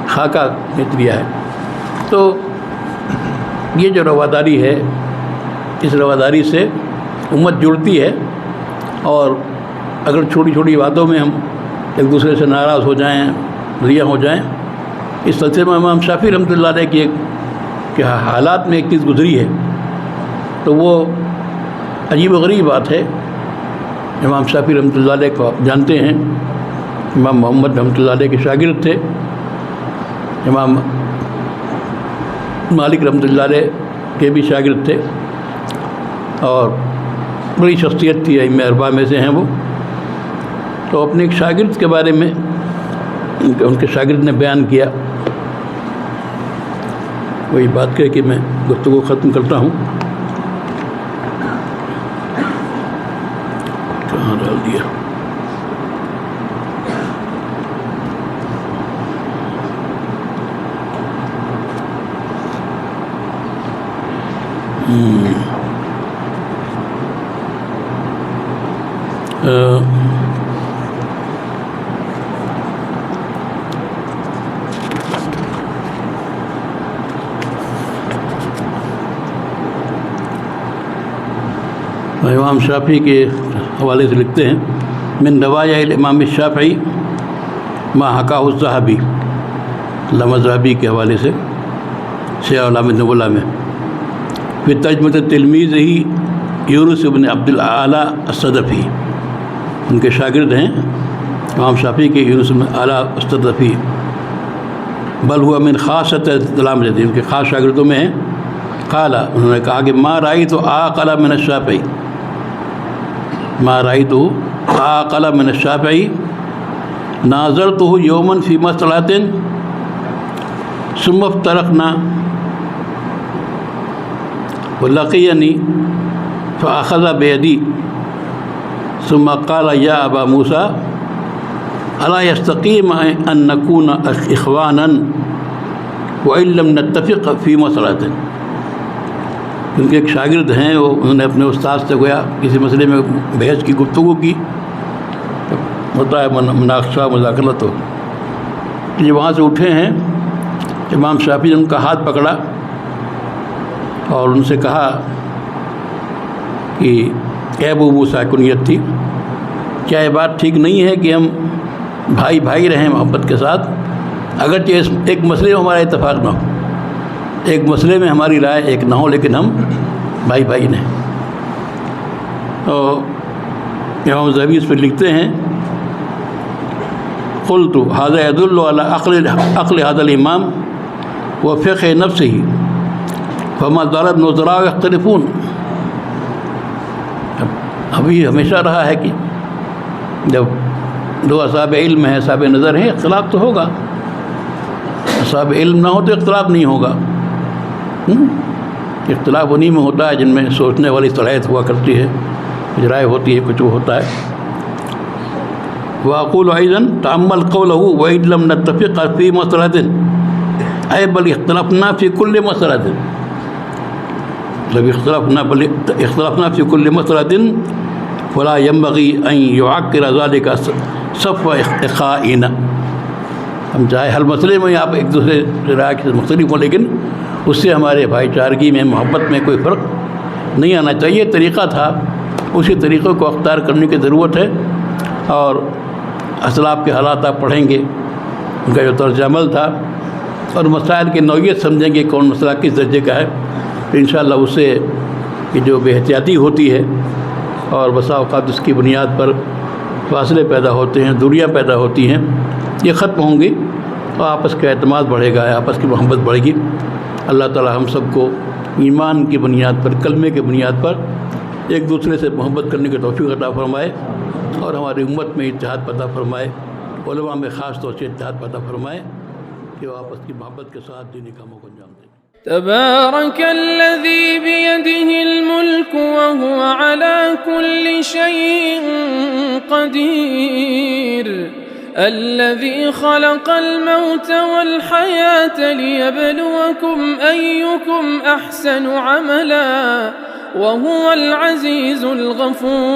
خاکہ کھینچ لیا ہے۔ تو یہ جو رواداری ہے، اس رواداری سے امت جڑتی ہے، اور اگر چھوٹی چھوٹی باتوں میں ہم ایک دوسرے سے ناراض ہو جائیں، ریا ہو جائیں، اس سلسلے میں امام شافعی رحمۃ اللہ علیہ کی کہ حالات میں ایک چیز گزری ہے، تو وہ عجیب و غریب بات ہے۔ امام شافعی رحمۃ اللہ علیہ کو آپ جانتے ہیں، امام محمد رحمۃ اللہ علیہ کے شاگرد تھے، امام مالک رحمۃ اللہ علیہ کے بھی شاگرد تھے، اور بڑی شخصیت تھی، ائمہ اربعہ میں سے ہیں وہ۔ تو اپنے ایک شاگرد کے بارے میں ان کے شاگرد نے بیان کیا، وہی بات کہہ کے میں گفتگو ختم کرتا ہوں۔ کہاں ڈال دیا؟ امام شافعی کے حوالے سے لکھتے ہیں، من روایا الامام الشافعی ما حکاہ الذہبی، علامہ ذہبی کے حوالے سے سیرۃ اعلام النبلاء میں، فی ترجمۃ تلمیذ ہی یونس بن عبد الاعلی الصدفی، ان کے شاگرد ہیں امام شافعی کے یونس بن اعلی الصدفی، بل ہوا من خاصۃ تلامذتی، ان کے خاص شاگردوں میں ہیں۔ قال، انہوں نے کہا کہ ما رأیت اعقل من الشافعی، ما رأیت اعقل من الشافعی، ناظرتہ یوما فی مسئلۃ ثم افترقنا ولقینی فأخذ بیدی ثم قال یا ابا موسیٰ الا یستقیم ان نکون اخوانا وَإِن لَّمْ نَتَّفِقْ فِي مَسْأَلَةٍ، کیونکہ ایک شاگرد ہیں، وہ انہوں نے اپنے استاد سے گویا کسی مسئلے میں بحث کی، گفتگو کی، ہوتا ہے مناقشہ مذاکرت ہو، یہ وہاں سے اٹھے ہیں، امام شافعی نے ان کا ہاتھ پکڑا اور ان سے کہا کہ اے ابو موسیٰ، کنیت تھی، کیا یہ بات ٹھیک نہیں ہے کہ ہم بھائی بھائی رہیں محبت کے ساتھ، اگرچہ ایک مسئلے میں ہمارا اتفاق نہ ہو، ایک مسئلے میں ہماری رائے ایک نہ ہو، لیکن ہم بھائی بھائی ہیں۔ اور امام ذہبی اس پہ لکھتے ہیں قلت هذا يدل على عقل هذا الامام وفقه نفسه فما زال النظراء يختلفون۔ ابھی ہمیشہ رہا ہے کہ جب دو اصحاب علم ہیں، اصحاب نظر ہیں، اختلاف تو ہوگا، اصحاب علم نہ ہو تو اختلاف نہیں ہوگا، اختلاف انہی میں ہوتا ہے جن میں سوچنے والی صلاحیت ہوا کرتی ہے، کچھ رائے ہوتی ہے، کچھ وہ ہوتا ہے۔ وَأَقُولُ أَيْضًا تَأَمَّلْ قَوْلَهُ وَإِن لَّمْ نَتَّفِقْ فِي مَسْأَلَةٍ أَيْ بَلْ اخْتَلَفْنَا فِي كُلِّ مَسْأَلَةٍ، جب اختلفنا فی کل مسئلة فلا ينبغي أن يعكر ذلك صف اخائنا، ہم چاہے ہر مسئلے میں آپ ایک دوسرے سے رائے سے مختلف ہوں، لیکن اس سے ہمارے بھائی چارگی میں، محبت میں کوئی فرق نہیں آنا چاہیے۔ طریقہ تھا، اسی طریقے کو اختیار کرنے کی ضرورت ہے، اور اسلاف کے حالات آپ پڑھیں گے، ان کا جو طرز عمل تھا، اور مسائل کی نوعیت سمجھیں گے کون مسئلہ کس درجے کا ہے، تو انشاءاللہ اس سے یہ جو بے احتیاطی ہوتی ہے اور بسا اوقات اس کی بنیاد پر فاصلے پیدا ہوتے ہیں، دوریاں پیدا ہوتی ہیں، یہ ختم ہوں گی اور آپس کا اعتماد بڑھے گا، آپس کی محبت بڑھے گی۔ اللہ تعالی ہم سب کو ایمان کی بنیاد پر، کلمے کی بنیاد پر ایک دوسرے سے محبت کرنے کی توفیق عطا فرمائے، اور ہماری امت میں اتحاد پیدا فرمائے، علماء میں خاص طور سے اتحاد پیدا فرمائے کہ وہ آپس کی محبت کے ساتھ دینی کاموں کو انجام دیں۔ تبارك الذي بيده الملك وهو على كل شيء قدير، الذي خلق الموت والحياة ليبلوكم أيكم أحسن عملا وهو العزيز الغفور۔